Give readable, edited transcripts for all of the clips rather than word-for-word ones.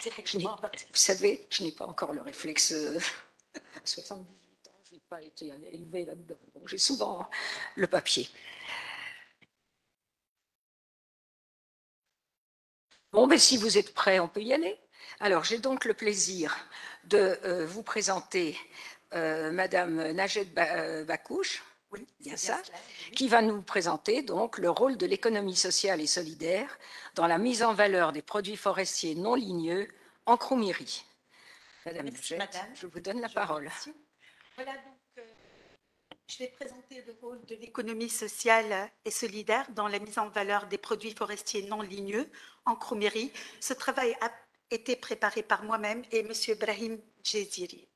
Vous savez, je n'ai pas encore le réflexe. À 78 ans, je n'ai pas été élevée là-dedans. Donc j'ai souvent le papier. Bon, mais si vous êtes prêts, on peut y aller. Alors, j'ai donc le plaisir de vous présenter Madame Najed Bakouche, oui, bien ça, qui va nous présenter donc le rôle de l'économie sociale et solidaire dans la mise en valeur des produits forestiers non ligneux en Cromierie. Madame Najed, je vous donne la parole. Voilà, donc je vais présenter le rôle de l'économie sociale et solidaire dans la mise en valeur des produits forestiers non ligneux en Cromierie. Ce travail a été préparé par moi-même et M. Brahim Djeziri.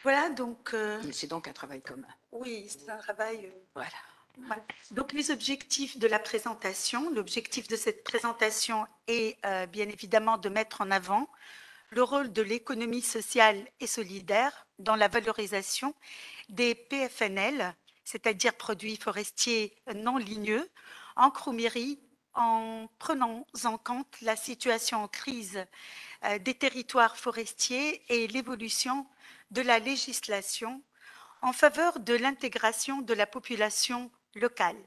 Voilà, donc... C'est donc un travail commun. Oui, c'est un travail... Voilà. Voilà. Donc, les objectifs de la présentation. L'objectif de cette présentation est bien évidemment de mettre en avant le rôle de l'économie sociale et solidaire dans la valorisation des PFNL, c'est-à-dire produits forestiers non ligneux, en Cromierie, en prenant en compte la situation en crise des territoires forestiers et l'évolution de la législation en faveur de l'intégration de la population locale.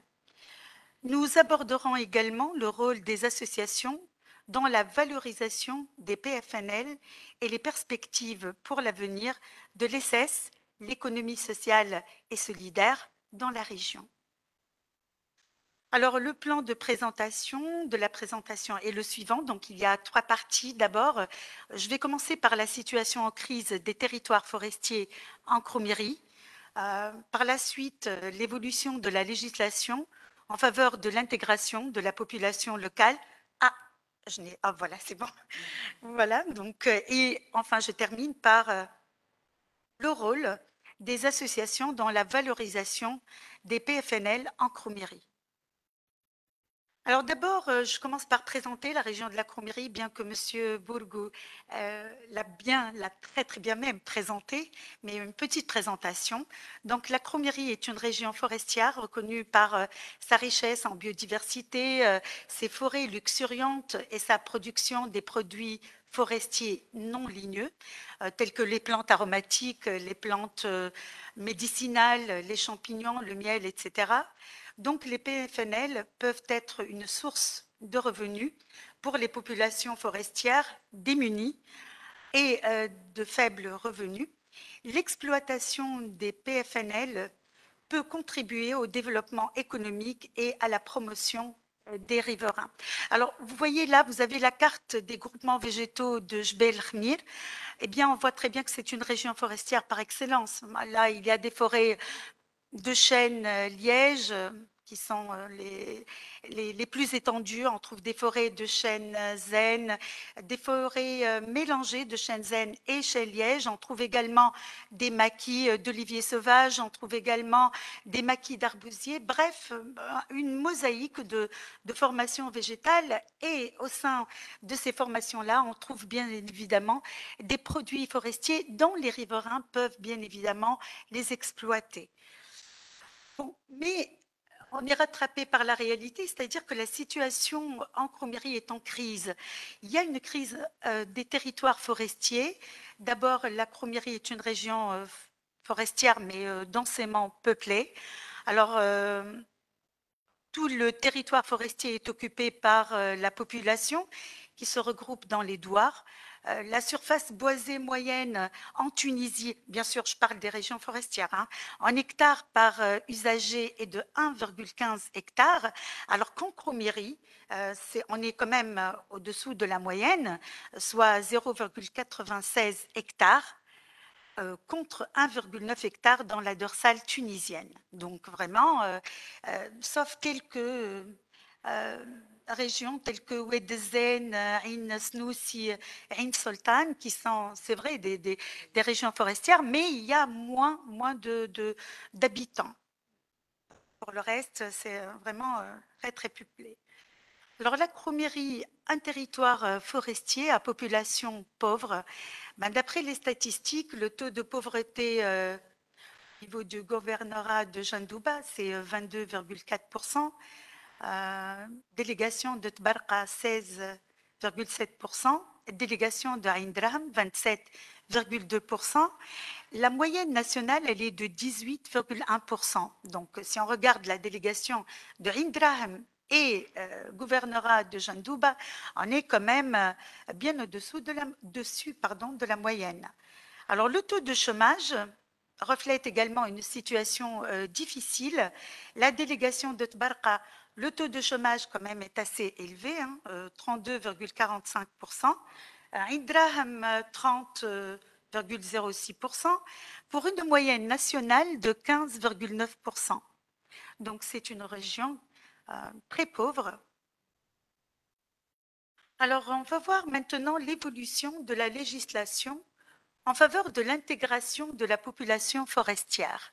Nous aborderons également le rôle des associations dans la valorisation des PFNL et les perspectives pour l'avenir de l'ESS, l'économie sociale et solidaire, dans la région. Alors, le plan de la présentation est le suivant. Donc, il y a 3 parties. D'abord, je vais commencer par la situation en crise des territoires forestiers en Cromierie. Par la suite, l'évolution de la législation en faveur de l'intégration de la population locale. Voilà, c'est bon. Voilà, donc, et enfin, je termine par le rôle des associations dans la valorisation des PFNL en Cromierie. Alors d'abord, je commence par présenter la région de la Cromierie, bien que M. Bourgou l'a très bien même présenté, mais une petite présentation. Donc la Cromierie est une région forestière reconnue par sa richesse en biodiversité, ses forêts luxuriantes et sa production des produits forestiers non ligneux, tels que les plantes aromatiques, les plantes médicinales, les champignons, le miel, etc. Donc, les PFNL peuvent être une source de revenus pour les populations forestières démunies et de faibles revenus. L'exploitation des PFNL peut contribuer au développement économique et à la promotion des riverains. Alors, vous voyez là, vous avez la carte des groupements végétaux de Jbel Khmir. Eh bien, on voit très bien que c'est une région forestière par excellence. Là, il y a des forêts de chênes lièges qui sont les plus étendues. On trouve des forêts de chênes zen, des forêts mélangées de chênes zen et chênes lièges. On trouve également des maquis d'oliviers sauvages, on trouve également des maquis d'arbousiers. Bref, une mosaïque de formations végétales. Et au sein de ces formations-là, on trouve bien évidemment des produits forestiers dont les riverains peuvent bien évidemment les exploiter. Bon, mais on est rattrapé par la réalité, c'est-à-dire que la situation en Cromierie est en crise. Il y a une crise des territoires forestiers. D'abord, la Cromierie est une région forestière, mais densément peuplée. Alors, tout le territoire forestier est occupé par la population qui se regroupe dans les douars. La surface boisée moyenne en Tunisie, bien sûr, je parle des régions forestières, hein, en hectares par usager est de 1,15 hectares, alors qu'en Cromierie, on est quand même au-dessous de la moyenne, soit 0,96 hectares. Contre 1,9 hectares dans la dorsale tunisienne. Donc vraiment, sauf quelques régions telles que Oued-Zen, Ain Snoussi, Ain Soltan, qui sont, c'est vrai, des régions forestières, mais il y a moins d'habitants. Pour le reste, c'est vraiment très peuplé. Alors la Cromierie, un territoire forestier à population pauvre. D'après les statistiques, le taux de pauvreté au niveau du gouvernorat de Jandouba, c'est 22,4%. Délégation de Tbarqa, 16 27,7%, délégation de Ain Draham, 27,2%. La moyenne nationale, elle est de 18,1%. Donc, si on regarde la délégation de Ain Draham et gouvernorat de Jandouba, on est quand même bien au-dessous de la moyenne. Alors, le taux de chômage reflète également une situation difficile. La délégation de Tbarka, le taux de chômage quand même est assez élevé, 32,45%. Idraham, 30,06%, pour une moyenne nationale de 15,9%. Donc, c'est une région très pauvre. Alors, on va voir maintenant l'évolution de la législation en faveur de l'intégration de la population forestière.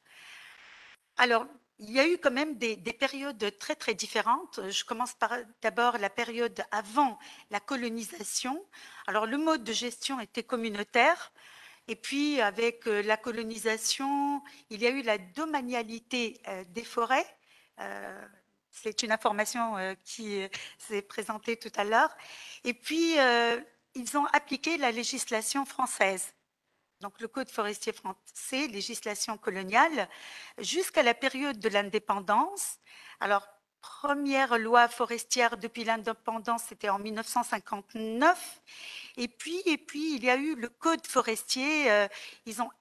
Alors, il y a eu quand même des périodes très, très différentes. Je commence par d'abord la période avant la colonisation. Alors, le mode de gestion était communautaire. Et puis, avec la colonisation, il y a eu la domanialité des forêts. C'est une information qui s'est présentée tout à l'heure. Et puis, ils ont appliqué la législation française. Donc, le Code forestier français, législation coloniale, jusqu'à la période de l'indépendance. Alors, première loi forestière depuis l'indépendance, c'était en 1959. Et puis, il y a eu le Code forestier. Ils ont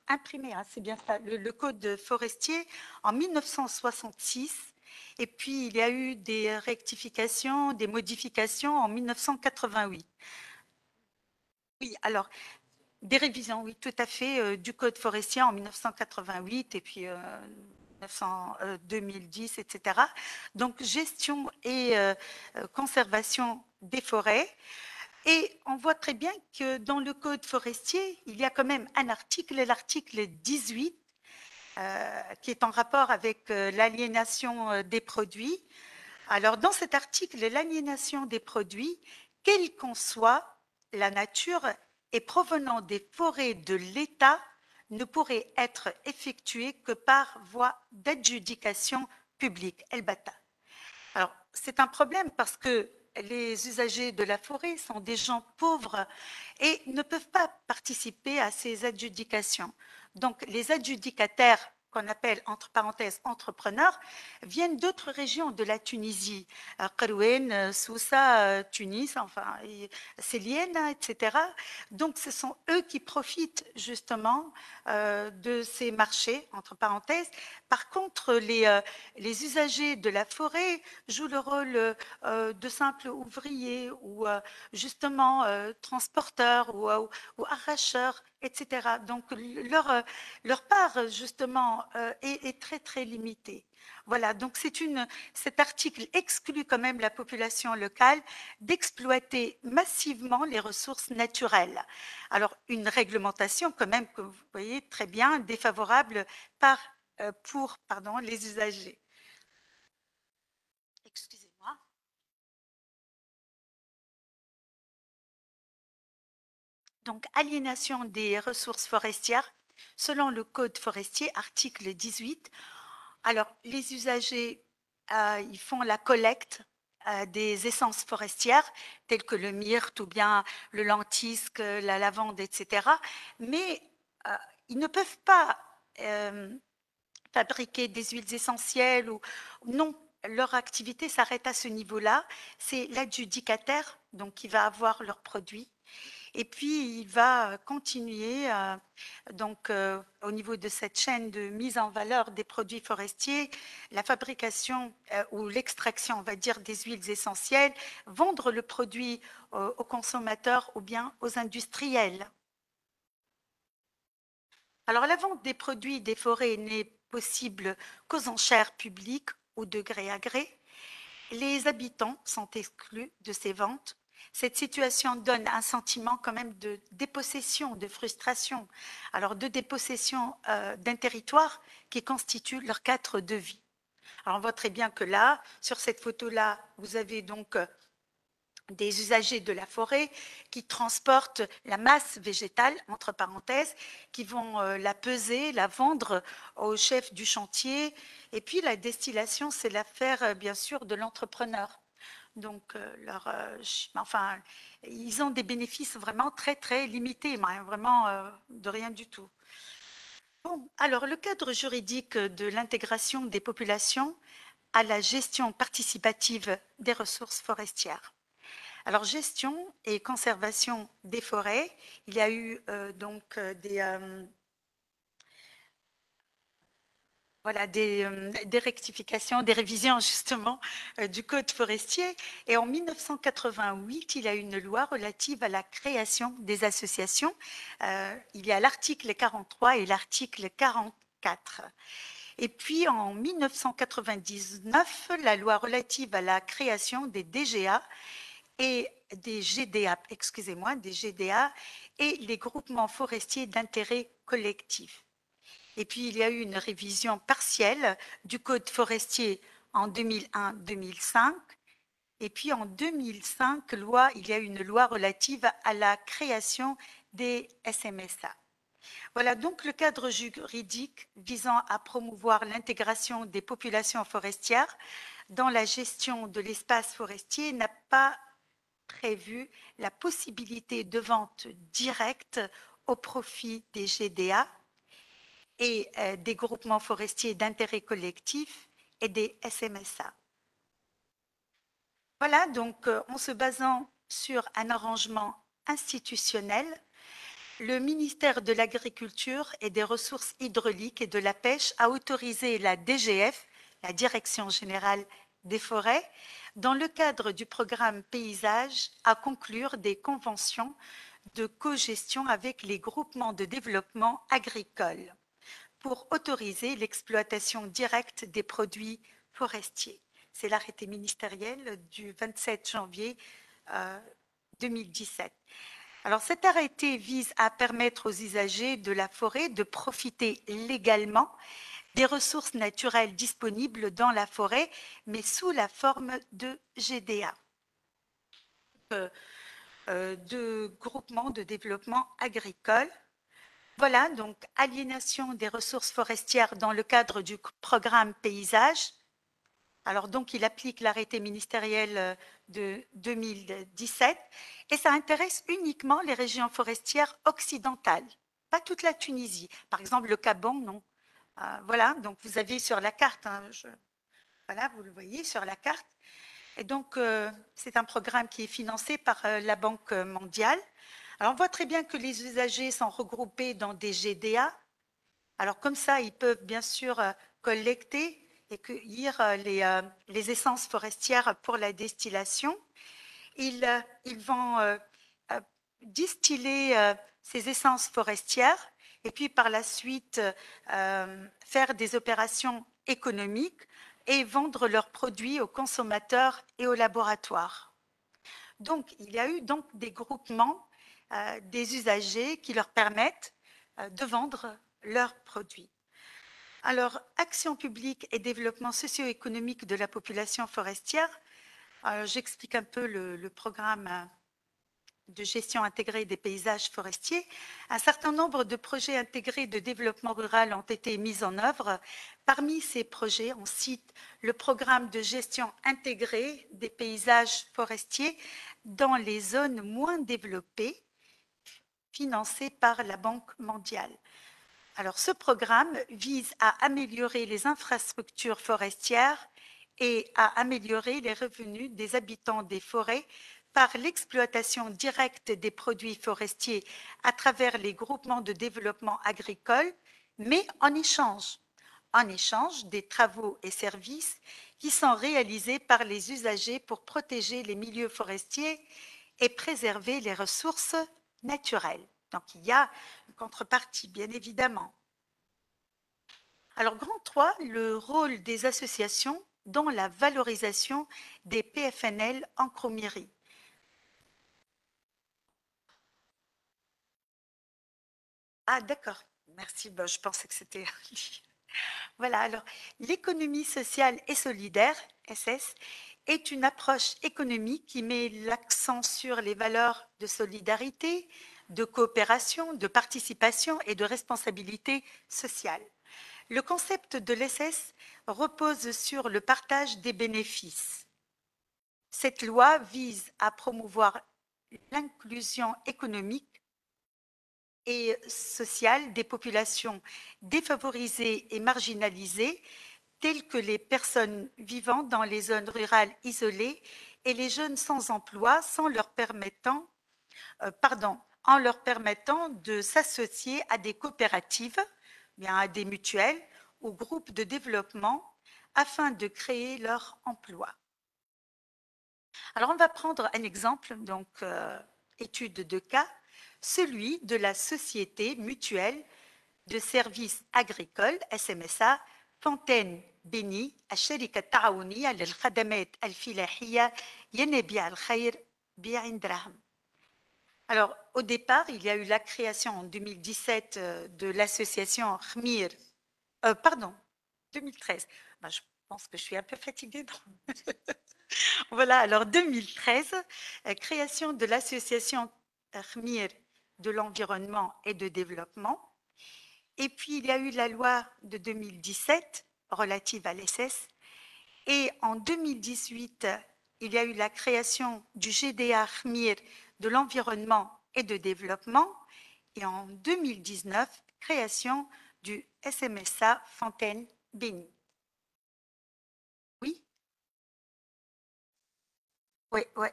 imprimé, c'est bien ça, le Code forestier en 1966. Et puis, il y a eu des rectifications, des modifications en 1988. Oui, alors, des révisions, oui, tout à fait, du Code forestier en 1988 et puis 2010, etc. Donc, gestion et conservation des forêts. Et on voit très bien que dans le Code forestier, il y a quand même un article, l'article 18, qui est en rapport avec l'aliénation des produits. Alors, dans cet article, l'aliénation des produits, quelle qu'en soit la nature et provenant des forêts de l'État, ne pourrait être effectuée que par voie d'adjudication publique. El Bata. Alors, c'est un problème parce que les usagers de la forêt sont des gens pauvres et ne peuvent pas participer à ces adjudications. Donc, les adjudicataires, qu'on appelle entre parenthèses entrepreneurs, viennent d'autres régions de la Tunisie, Korouen, Sousa, Tunis, enfin, Célienne, etc. Donc, ce sont eux qui profitent justement de ces marchés, entre parenthèses. Par contre, les usagers de la forêt jouent le rôle de simples ouvriers ou justement transporteurs ou arracheurs, etc. Donc, leur part, justement, est très, très limitée. Voilà, donc cet article exclut quand même la population locale d'exploiter massivement les ressources naturelles. Alors, une réglementation quand même, que vous voyez très bien, défavorable pour les usagers. Excusez-moi. Donc, aliénation des ressources forestières, selon le Code forestier, article 18. Alors, les usagers, ils font la collecte des essences forestières, telles que le myrte ou bien le lentisque, la lavande, etc. Mais ils ne peuvent pas fabriquer des huiles essentielles ou non. Leur activité s'arrête à ce niveau-là. C'est l'adjudicataire donc qui va avoir leurs produits. Et puis, il va continuer au niveau de cette chaîne de mise en valeur des produits forestiers, la fabrication ou l'extraction, on va dire, des huiles essentielles, vendre le produit aux consommateurs ou bien aux industriels. Alors, la vente des produits des forêts n'est possible qu'aux enchères publiques ou de gré à gré. Les habitants sont exclus de ces ventes. Cette situation donne un sentiment quand même de dépossession, de frustration, alors de dépossession d'un territoire qui constitue leur cadre de vie. Alors on voit très bien que là, sur cette photo-là, vous avez donc des usagers de la forêt qui transportent la masse végétale, entre parenthèses, qui vont la peser, la vendre au chef du chantier. Et puis la destillation, c'est l'affaire, bien sûr, de l'entrepreneur. Donc, enfin, ils ont des bénéfices vraiment très, très limités, vraiment de rien du tout. Bon, alors, le cadre juridique de l'intégration des populations à la gestion participative des ressources forestières. Alors, gestion et conservation des forêts, il y a eu des rectifications, des révisions justement du Code forestier. Et en 1988, il y a une loi relative à la création des associations. Il y a l'article 43 et l'article 44. Et puis en 1999, la loi relative à la création des DGA et des GDA, des GDA et les groupements forestiers d'intérêt collectif. Et puis, il y a eu une révision partielle du Code forestier en 2001-2005. Et puis, en 2005, il y a eu une loi relative à la création des SMSA. Voilà donc le cadre juridique visant à promouvoir l'intégration des populations forestières dans la gestion de l'espace forestier n'a pas prévu la possibilité de vente directe au profit des GDA et des groupements forestiers d'intérêt collectif et des SMSA. Voilà, donc en se basant sur un arrangement institutionnel, le ministère de l'Agriculture et des Ressources hydrauliques et de la Pêche a autorisé la DGF, la Direction générale des forêts, dans le cadre du programme Paysage, à conclure des conventions de cogestion avec les groupements de développement agricole pour autoriser l'exploitation directe des produits forestiers. C'est l'arrêté ministériel du 27 janvier 2017. Alors cet arrêté vise à permettre aux usagers de la forêt de profiter légalement des ressources naturelles disponibles dans la forêt, mais sous la forme de GDA, de groupements de développement agricole. Voilà, donc aliénation des ressources forestières dans le cadre du programme Paysage. Alors donc, il applique l'arrêté ministériel de 2017 et ça intéresse uniquement les régions forestières occidentales, pas toute la Tunisie. Par exemple, le Gabon, non. Voilà, donc vous avez sur la carte, voilà, vous le voyez sur la carte. Et donc, c'est un programme qui est financé par la Banque mondiale. Alors, on voit très bien que les usagers sont regroupés dans des GDA. Alors, comme ça, ils peuvent bien sûr collecter et cueillir les essences forestières pour la distillation. Ils vont distiller ces essences forestières et puis par la suite faire des opérations économiques et vendre leurs produits aux consommateurs et aux laboratoires. Donc, il y a eu donc des groupements des usagers qui leur permettent de vendre leurs produits. Alors, action publique et développement socio-économique de la population forestière, j'explique un peu le programme de gestion intégrée des paysages forestiers. Un certain nombre de projets intégrés de développement rural ont été mis en œuvre. Parmi ces projets, on cite le programme de gestion intégrée des paysages forestiers dans les zones moins développées, financé par la Banque mondiale. Alors, ce programme vise à améliorer les infrastructures forestières et à améliorer les revenus des habitants des forêts par l'exploitation directe des produits forestiers à travers les groupements de développement agricole, mais en échange des travaux et services qui sont réalisés par les usagers pour protéger les milieux forestiers et préserver les ressources naturelles. Donc, il y a une contrepartie, bien évidemment. Alors, grand 3, le rôle des associations dans la valorisation des PFNL en Cromierie. Ah, d'accord. Merci. Ben, je pensais que c'était... Voilà, alors, l'économie sociale et solidaire, SS, est une approche économique qui met l'accent sur les valeurs de solidarité, de coopération, de participation et de responsabilité sociale. Le concept de l'SS repose sur le partage des bénéfices. Cette loi vise à promouvoir l'inclusion économique et sociale des populations défavorisées et marginalisées, telles que les personnes vivant dans les zones rurales isolées et les jeunes sans emploi, en leur permettant de s'associer à des coopératives, bien à des mutuelles ou groupes de développement afin de créer leur emploi. Alors, on va prendre un exemple, donc étude de cas, celui de la Société mutuelle de services agricoles SMSA فونتين بني الشركة التعاونية للخدمات الفلاحية ينابيع الخير بعين دراهم. Alors, au départ, il y a eu la création en 2017 de l'association Khmir, pardon, 2013. Ben, je pense que je suis un peu fatiguée. Voilà, alors 2013, création de l'association Khmir de l'environnement et de développement. Et puis, il y a eu la loi de 2017 relative à l'ESS. Et en 2018, il y a eu la création du GDA Khmir de l'environnement et de développement. Et en 2019, création du SMSA Fontaine-Béni. Oui? Oui, oui.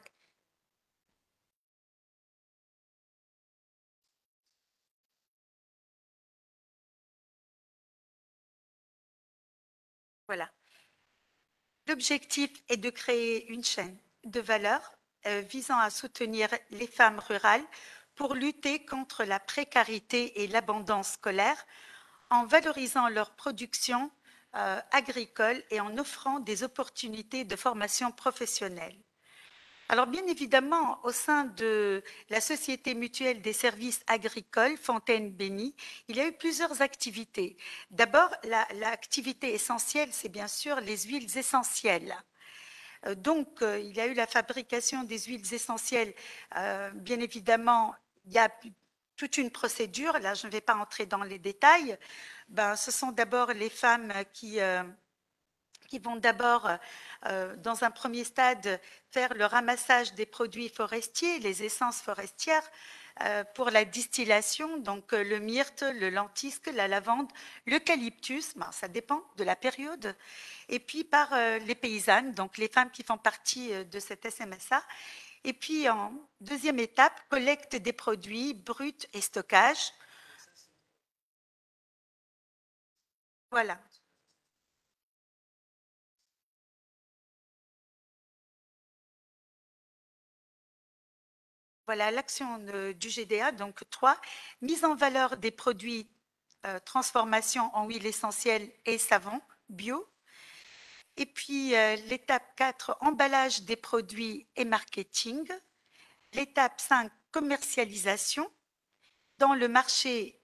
Voilà. L'objectif est de créer une chaîne de valeur visant à soutenir les femmes rurales pour lutter contre la précarité et l'abondance scolaire en valorisant leur production agricole et en offrant des opportunités de formation professionnelle. Alors bien évidemment, au sein de la Société mutuelle des services agricoles Fontaine-Béni, il y a eu plusieurs activités. D'abord, l'activité essentielle, c'est bien sûr les huiles essentielles. Donc, il y a eu la fabrication des huiles essentielles. Bien évidemment, il y a toute une procédure. Là, je ne vais pas entrer dans les détails. Ben, ce sont d'abord les femmes qui vont d'abord, dans un premier stade, faire le ramassage des produits forestiers, les essences forestières, pour la distillation, donc le myrte, le lentisque, la lavande, l'eucalyptus, ben, ça dépend de la période, et puis par les paysannes, donc les femmes qui font partie de cette SMSA. Et puis en deuxième étape, collecte des produits bruts et stockage. Voilà. Voilà l'action du GDA, donc 3, mise en valeur des produits transformation en huile essentielle et savon bio. Et puis l'étape 4, emballage des produits et marketing. L'étape 5, commercialisation dans le marché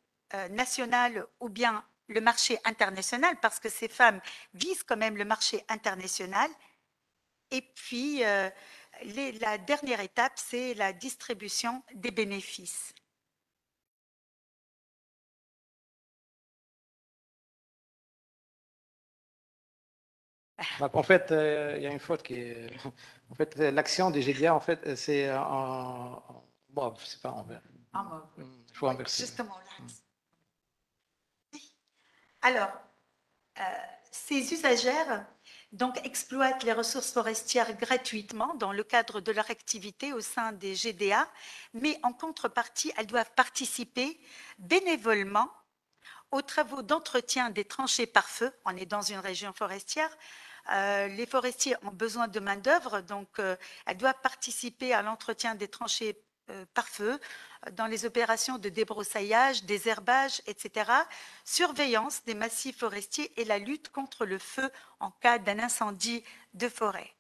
national ou bien le marché international, parce que ces femmes visent quand même le marché international. Et puis, la dernière étape, c'est la distribution des bénéfices. Donc, en fait, il y a une faute qui est. En fait, l'action des GDA, en fait, c'est en. Bon, c'est pas en vert. Il faut inverser. Justement là. Alors, ces usagères donc, exploitent les ressources forestières gratuitement dans le cadre de leur activité au sein des GDA, mais en contrepartie, elles doivent participer bénévolement aux travaux d'entretien des tranchées par feu. On est dans une région forestière. Les forestiers ont besoin de main-d'œuvre, donc elles doivent participer à l'entretien des tranchées par feu, dans les opérations de débroussaillage, désherbage, etc., surveillance des massifs forestiers et la lutte contre le feu en cas d'un incendie de forêt.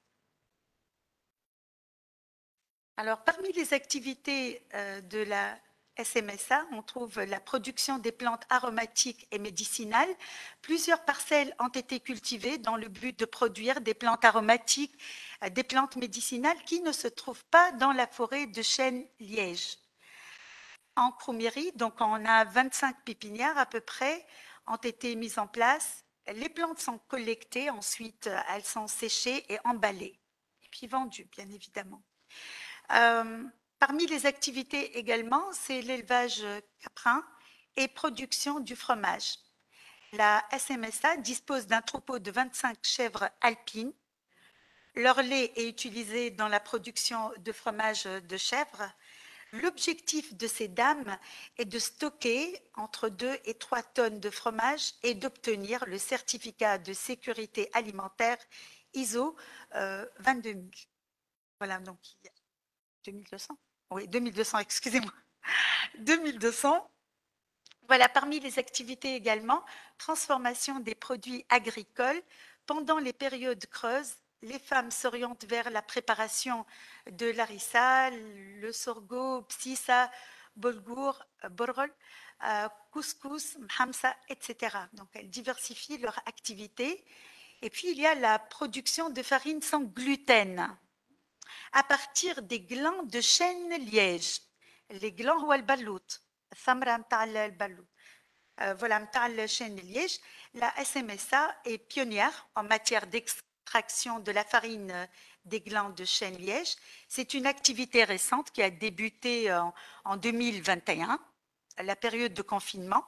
Alors, parmi les activités de la SMSA, on trouve la production des plantes aromatiques et médicinales. Plusieurs parcelles ont été cultivées dans le but de produire des plantes aromatiques, des plantes médicinales qui ne se trouvent pas dans la forêt de chêne-liège. En Cromierie, donc on a 25 pépinières à peu près, ont été mises en place. Les plantes sont collectées, ensuite elles sont séchées et emballées. puis vendus, bien évidemment. Parmi les activités également, c'est l'élevage caprin et production du fromage. La SMSA dispose d'un troupeau de 25 chèvres alpines. Leur lait est utilisé dans la production de fromage de chèvre. L'objectif de ces dames est de stocker entre 2 et 3 tonnes de fromage et d'obtenir le certificat de sécurité alimentaire ISO 22000. Voilà, donc 2200. Oui, 2200, excusez-moi. 2200. Voilà, parmi les activités également, transformation des produits agricoles. Pendant les périodes creuses, les femmes s'orientent vers la préparation de l'harissa, le sorgho, psissa, bolgour, borgol, couscous, mhamsa, etc. Donc, elles diversifient leur activité. Et puis, il y a la production de farine sans gluten à partir des glands de chêne liège. Les glands هو البلوط الثمرة متاع البلوط. Voilà, متاع le chêne liège. La SMSA est pionnière en matière d'extraction de la farine des glands de chêne liège. C'est une activité récente qui a débuté en 2021, la période de confinement.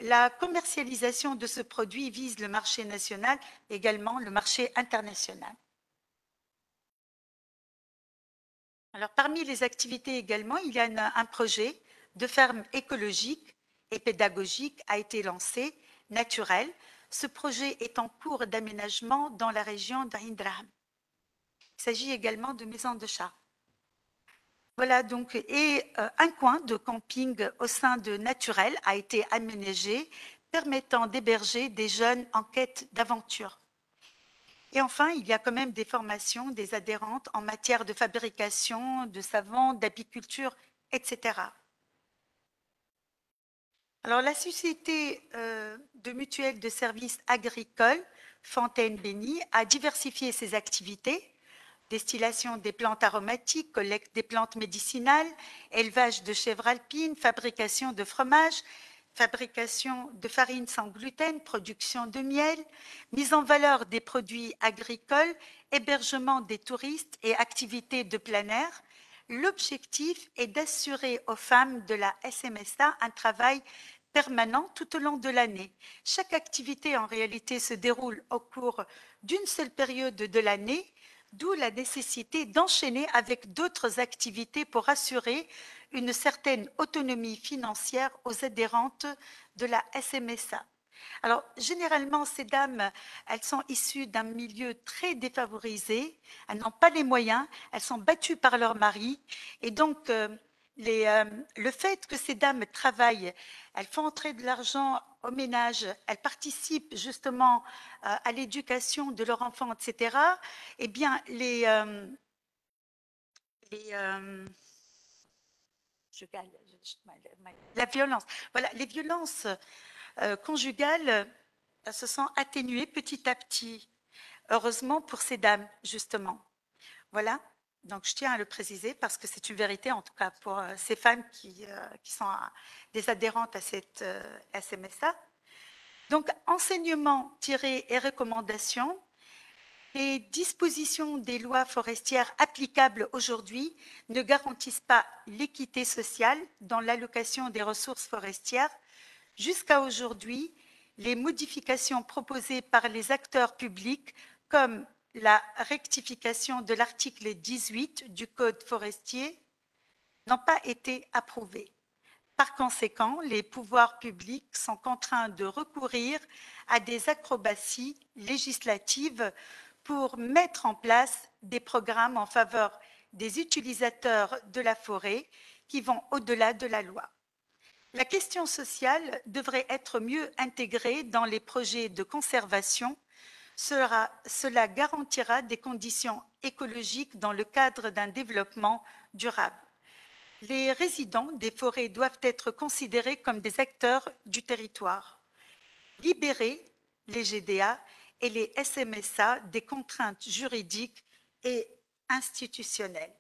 La commercialisation de ce produit vise le marché national, également le marché international. Alors, parmi les activités également, il y a un projet de ferme écologique et pédagogique a été lancé, naturel. Ce projet est en cours d'aménagement dans la région d'Indraham. Il s'agit également de maisons de chat. Voilà donc, et un coin de camping au sein de Naturel a été aménagé, permettant d'héberger des jeunes en quête d'aventure. Et enfin, il y a quand même des formations des adhérentes en matière de fabrication, de savon, d'apiculture, etc. Alors, la société de mutuelle de services agricoles Fontaine-Béni a diversifié ses activités: destillation des plantes aromatiques, collecte des plantes médicinales, élevage de chèvres alpines, fabrication de fromage, fabrication de farine sans gluten, production de miel, mise en valeur des produits agricoles, hébergement des touristes et activités de plein air. L'objectif est d'assurer aux femmes de la SMSA un travail permanent tout au long de l'année. Chaque activité en réalité se déroule au cours d'une seule période de l'année, d'où la nécessité d'enchaîner avec d'autres activités pour assurer une certaine autonomie financière aux adhérentes de la SMSA. Alors, généralement, ces dames, elles sont issues d'un milieu très défavorisé, elles n'ont pas les moyens, elles sont battues par leur mari, et donc le fait que ces dames travaillent, elles font entrer de l'argent au ménage, elles participent justement à l'éducation de leurs enfants, etc. Eh bien, la violence, voilà, les violences conjugales se sont atténuées petit à petit. Heureusement pour ces dames, justement. Voilà. Donc, je tiens à le préciser parce que c'est une vérité, en tout cas pour ces femmes qui sont des adhérentes à cette SMSA. Donc, enseignements tirés et recommandations. Les dispositions des lois forestières applicables aujourd'hui ne garantissent pas l'équité sociale dans l'allocation des ressources forestières. Jusqu'à aujourd'hui, les modifications proposées par les acteurs publics, comme la rectification de l'article 18 du Code forestier, n'ont pas été approuvées. Par conséquent, les pouvoirs publics sont contraints de recourir à des acrobaties législatives pour mettre en place des programmes en faveur des utilisateurs de la forêt qui vont au-delà de la loi. La question sociale devrait être mieux intégrée dans les projets de conservation. Cela garantira des conditions écologiques dans le cadre d'un développement durable. Les résidents des forêts doivent être considérés comme des acteurs du territoire. Libérer les GDA et les SMSA des contraintes juridiques et institutionnelles.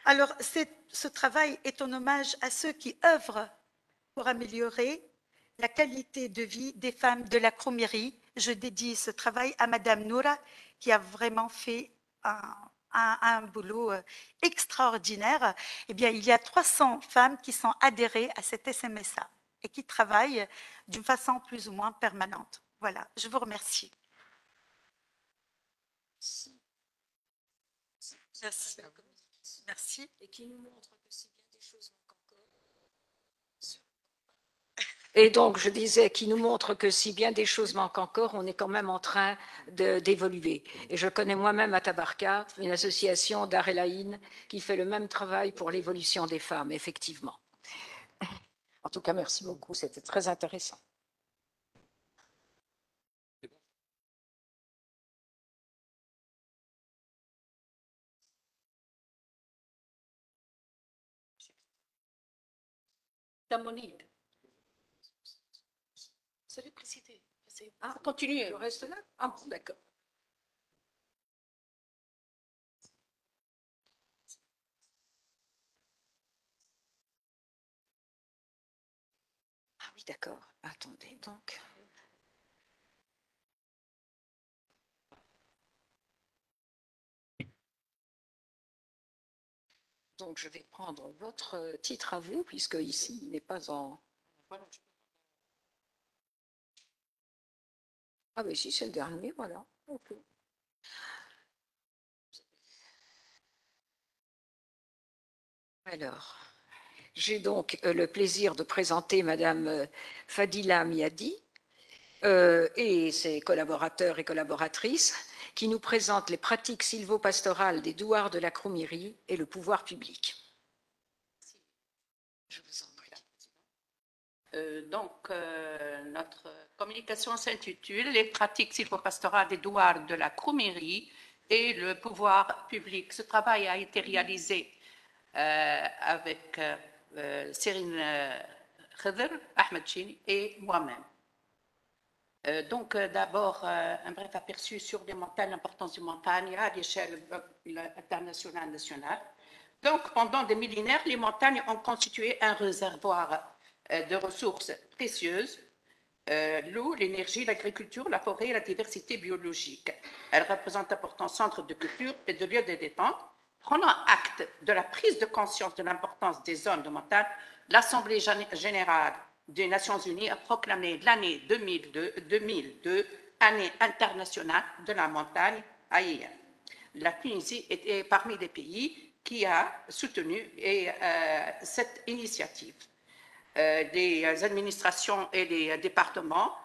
Alors, ce travail est un hommage à ceux qui œuvrent pour améliorer la qualité de vie des femmes de la Kromérie. Je dédie ce travail à Madame Noura, qui a vraiment fait un boulot extraordinaire. Eh bien, il y a 300 femmes qui sont adhérées à cette SMSA et qui travaillent d'une façon plus ou moins permanente. Voilà, je vous remercie. Merci. Merci. Et qui nous montre que si bien des choses manquent encore. Et donc, je disais, qui nous montre que si bien des choses manquent encore, on est quand même en train d'évoluer. Et je connais moi-même à Tabarka une association d'Ar El Aïn qui fait le même travail pour l'évolution des femmes, effectivement. En tout cas, merci beaucoup, c'était très intéressant. Damonide. C'est l'électricité. Ah, continuez. Je reste là. Ah bon, d'accord. Ah oui, d'accord. Attendez, donc. Donc, je vais prendre votre titre à vous, puisque ici, il n'est pas en... Ah, mais si, c'est le dernier, voilà. Okay. Alors, j'ai donc le plaisir de présenter Madame Fadila Miadi et ses collaborateurs et collaboratrices qui nous présentent les pratiques sylvopastorales des douars de la Croumiri et le pouvoir public. Je vous en prie. Notre communication s'intitule « Les pratiques sylvopastorales des douars de la Croumiri et le pouvoir public ». Ce travail a été réalisé avec Cyrine Khedr, Ahmed Chini et moi-même. D'abord, un bref aperçu sur les montagnes, l'importance des montagnes à l'échelle internationale, nationale. Donc, pendant des millénaires, les montagnes ont constitué un réservoir de ressources précieuses, l'eau, l'énergie, l'agriculture, la forêt et la diversité biologique. Elles représentent d'importants centres de culture et de lieux de détente. Prenant acte de la prise de conscience de l'importance des zones de montagne, l'Assemblée générale des Nations Unies a proclamé l'année 2002 année internationale de la montagne aérienne. La Tunisie était parmi les pays qui a soutenu cette initiative. Les administrations et les départements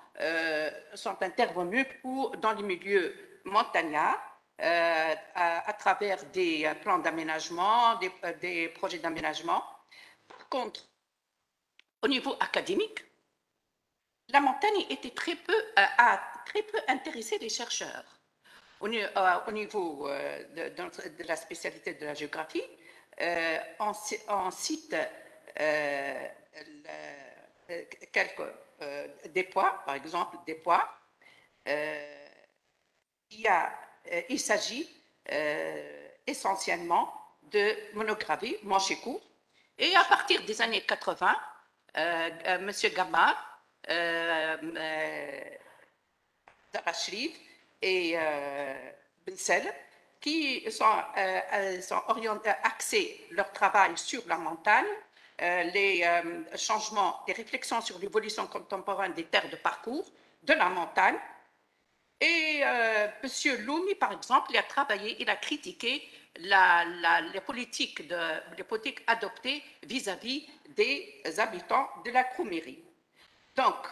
sont intervenus dans les milieux montagnards à travers des plans d'aménagement, des projets d'aménagement. Par contre, au niveau académique, la montagne était a très peu intéressé les chercheurs. Au niveau de la spécialité de la géographie, on cite des poids, par exemple, des poids. Il s'agit essentiellement de monographie, manché court. Et à partir des années 80, M. Gamar, Darashrif et Bensel, qui sont axés leur travail sur la montagne, les changements, les réflexions sur l'évolution contemporaine des terres de parcours de la montagne. Et M. Loumi, par exemple, il a travaillé, il a critiqué les politiques adoptées vis-à-vis des habitants de la Croumiri. Donc,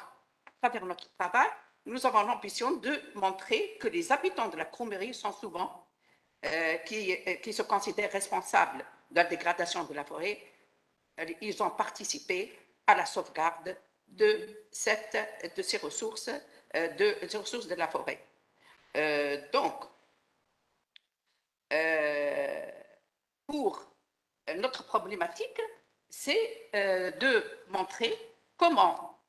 à travers notre travail, nous avons l'ambition de montrer que les habitants de la Croumiri sont souvent, qui se considèrent responsables de la dégradation de la forêt, ils ont participé à la sauvegarde de ces ressources, de la forêt. Pour notre problématique, c'est de montrer comment,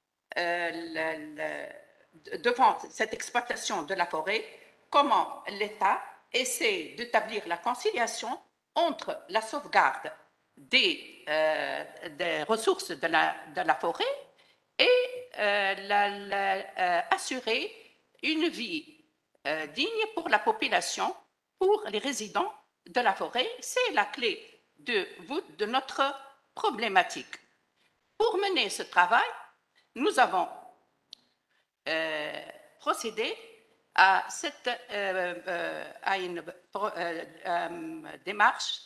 devant cette exploitation de la forêt, comment l'État essaie d'établir la conciliation entre la sauvegarde des ressources de la forêt et assurer une vie digne pour la population, pour les résidents de la forêt, c'est la clé de notre problématique. Pour mener ce travail, nous avons procédé à une démarche,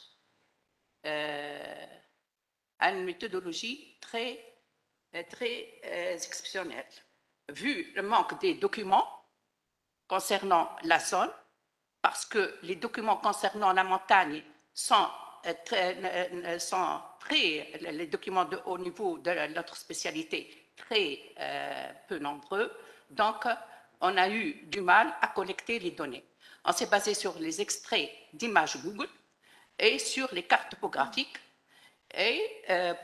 à une méthodologie très exceptionnelle. Vu le manque des documents concernant la zone, parce que les documents concernant la montagne sont les documents au niveau de notre spécialité très peu nombreux. Donc, on a eu du mal à collecter les données. On s'est basé sur les extraits d'images Google et sur les cartes topographiques. Et à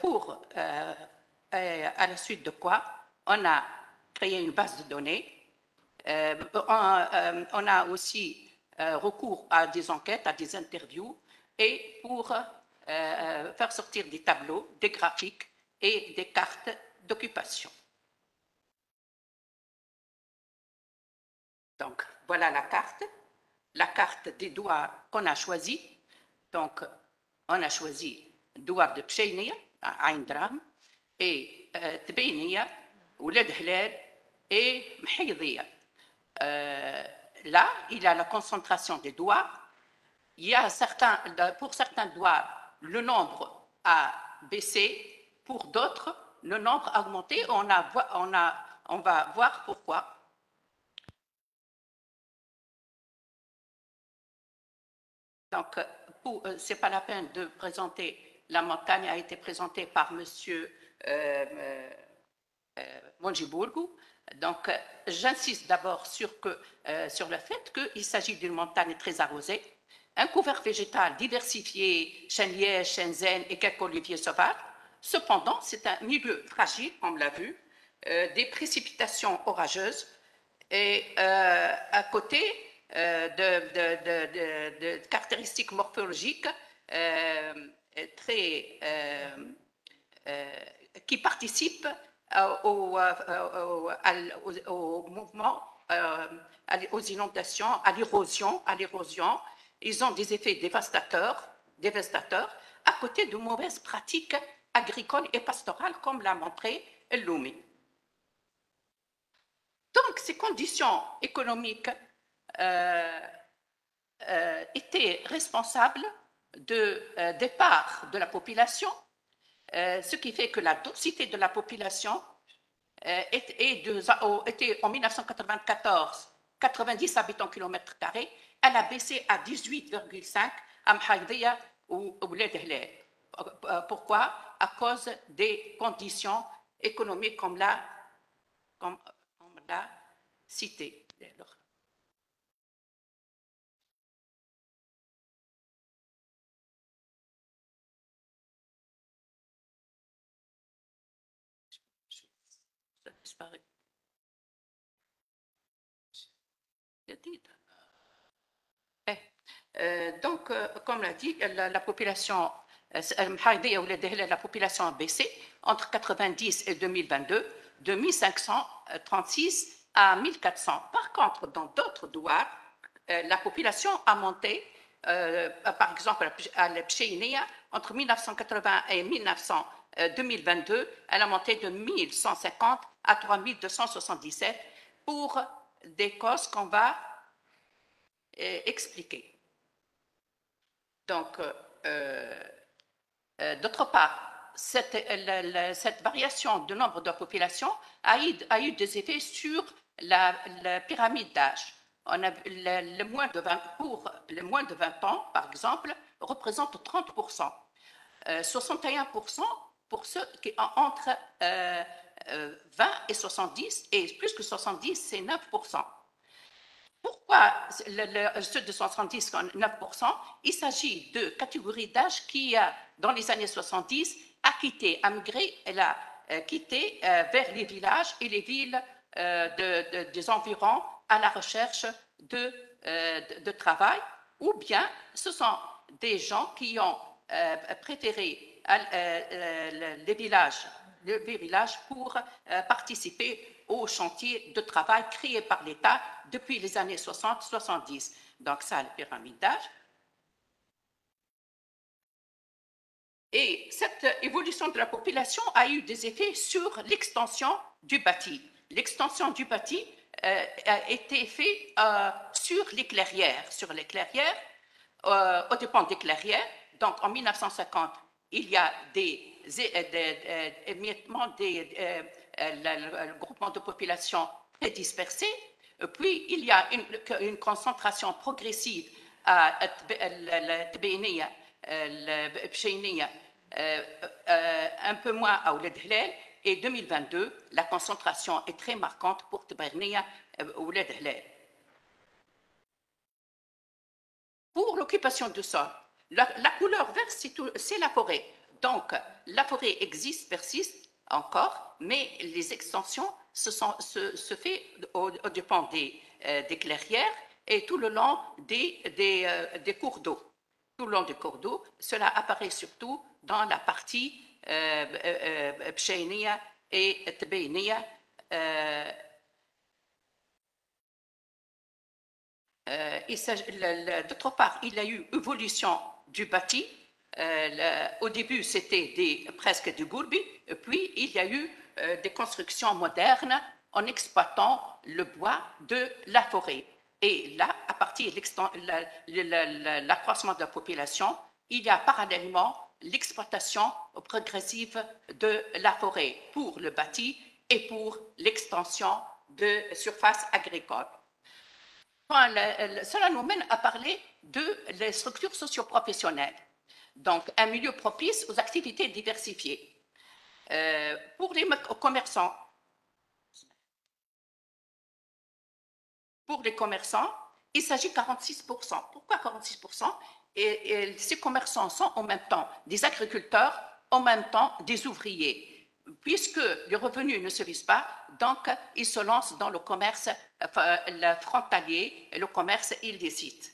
la suite de quoi, on a créé une base de données. On a aussi recours à des enquêtes, à des interviews, et pour faire sortir des tableaux, des graphiques et des cartes d'occupation. Donc, voilà la carte des douars qu'on a choisis. Donc, on a choisi douar de Pcheynia, à Ain Dram, et Tbeynia, Ouled Hlal et Mhaydia. Là, il y a la concentration des douars. Il y a pour certains douars, le nombre a baissé, pour d'autres, le nombre a augmenté. On va voir pourquoi. Donc, ce n'est pas la peine de présenter. La montagne a été présentée par M. Monjibourgou. Donc, j'insiste d'abord sur le fait qu'il s'agit d'une montagne très arrosée, un couvert végétal diversifié, chênes, chênes et quelques oliviers sauvages. Cependant, c'est un milieu fragile, comme on l'a vu, des précipitations orageuses et à côté de caractéristiques morphologiques qui participent au mouvement, aux inondations, à l'érosion. Ils ont des effets dévastateurs, à côté de mauvaises pratiques agricoles et pastorales, comme l'a montré Loumi. Donc, ces conditions économiques étaient responsables de départ de la population, ce qui fait que la densité de la population était en 1994 90 habitants kilomètres carrés, elle a baissé à 18,5 à Mhaïdia ou Ouled Hlal. Pourquoi? À cause des conditions économiques comme l'a cité. Ça disparaît. Donc, comme l'a dit, la population, la population a baissé entre 90 et 2022 de 1536 à 1400. Par contre, dans d'autres douars, la population a monté, par exemple à la Pcheynia, entre 1980 et 2022, elle a monté de 1150 à 3277 pour des causes qu'on va expliquer. Donc, d'autre part, cette variation de nombre de populations a eu des effets sur la pyramide d'âge. Le moins de 20 ans, par exemple, représente 30%. 61% pour ceux qui ont entre 20 et 70, et plus que 70, c'est 9%. Pourquoi ceux de 70, 9%? Il s'agit de catégories d'âge qui, dans les années 70, a migré, elle a quitté vers les villages et les villes des environs à la recherche de travail, ou bien ce sont des gens qui ont préféré les villages pour participer aux chantiers de travail créés par l'État depuis les années 60-70. Donc ça, la pyramide d'âge. Et cette évolution de la population a eu des effets sur l'extension du bâti. L'extension du bâti a été faite sur les clairières. Au dépend des clairières. Donc, en 1950, il y a des émiettements, le groupement de population est dispersé. Puis, il y a une concentration progressive à Tbénia, Bcheynia, un peu moins à Ouled Hlel. Et 2022, la concentration est très marquante pour Tbénia, Ouled Hlel. Pour l'occupation du sol, la couleur verte, c'est la forêt. Donc, la forêt existe, persiste encore, mais les extensions se fait au dépend des clairières et tout le long des cours d'eau. Tout le long des cours d'eau, cela apparaît surtout dans la partie Bcheynia et Tbénia. D'autre part, il y a eu évolution du bâti. Au début, c'était presque du gourbi, puis il y a eu des constructions modernes en exploitant le bois de la forêt. Et là, à partir de l'accroissement de la population, il y a parallèlement l'exploitation progressive de la forêt pour le bâti et pour l'extension de surfaces agricoles. Cela nous mène à parler de les structures socio-professionnelles. Donc, un milieu propice aux activités diversifiées. Pour les commerçants, il s'agit de 46%. Pourquoi 46%? Et ces commerçants sont en même temps des agriculteurs, en même temps des ouvriers. Puisque les revenus ne se visent pas, donc ils se lancent dans le commerce frontalier, le commerce illicite.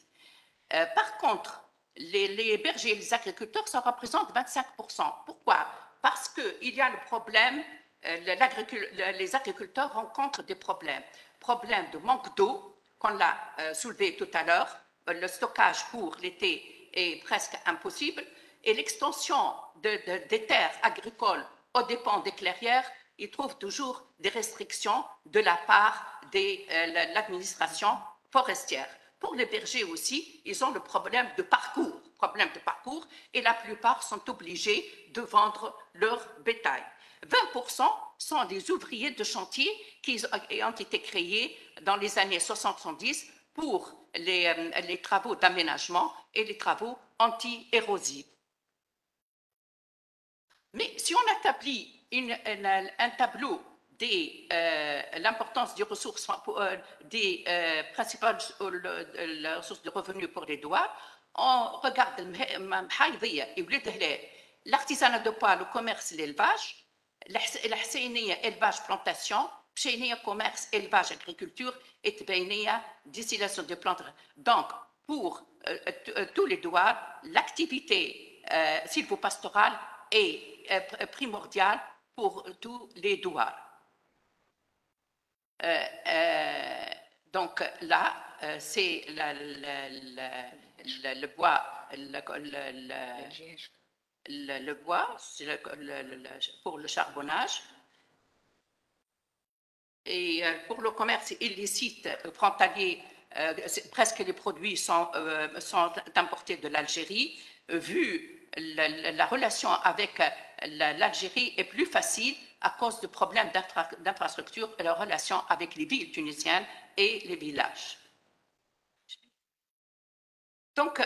Par contre, les bergers et les agriculteurs, ça représente 25%. Pourquoi? Parce qu'il y a le problème, les agriculteurs rencontrent des problèmes. Problème de manque d'eau, qu'on l'a soulevé tout à l'heure, le stockage pour l'été est presque impossible, et l'extension des terres agricoles aux dépens des clairières, ils trouvent toujours des restrictions de la part de l'administration forestière. Pour les bergers aussi, ils ont le problème de parcours, et la plupart sont obligés de vendre leur bétail. 20% sont des ouvriers de chantier qui ont été créés dans les années 70 pour les travaux d'aménagement et les travaux anti-érosifs. Mais si on établit un tableau de l'importance des ressources, des principales ressources de revenus pour les douanes, on regarde l'artisanat de bois, le commerce, l'élevage, l'Hseyniya, élevage, plantation, Bcheyniya, commerce, élevage, agriculture, et Tbénia, distillation de plantes. Donc, pour tous les douanes, l'activité sylvopastorale est primordiale pour tous les douanes. Donc là, c'est le bois, le bois pour le charbonnage. Et pour le commerce illicite frontalier, presque les produits sont importés de l'Algérie. Vu la relation avec l'Algérie est plus facile à cause de problèmes d'infrastructure et la relation avec les villes tunisiennes et les villages. Donc,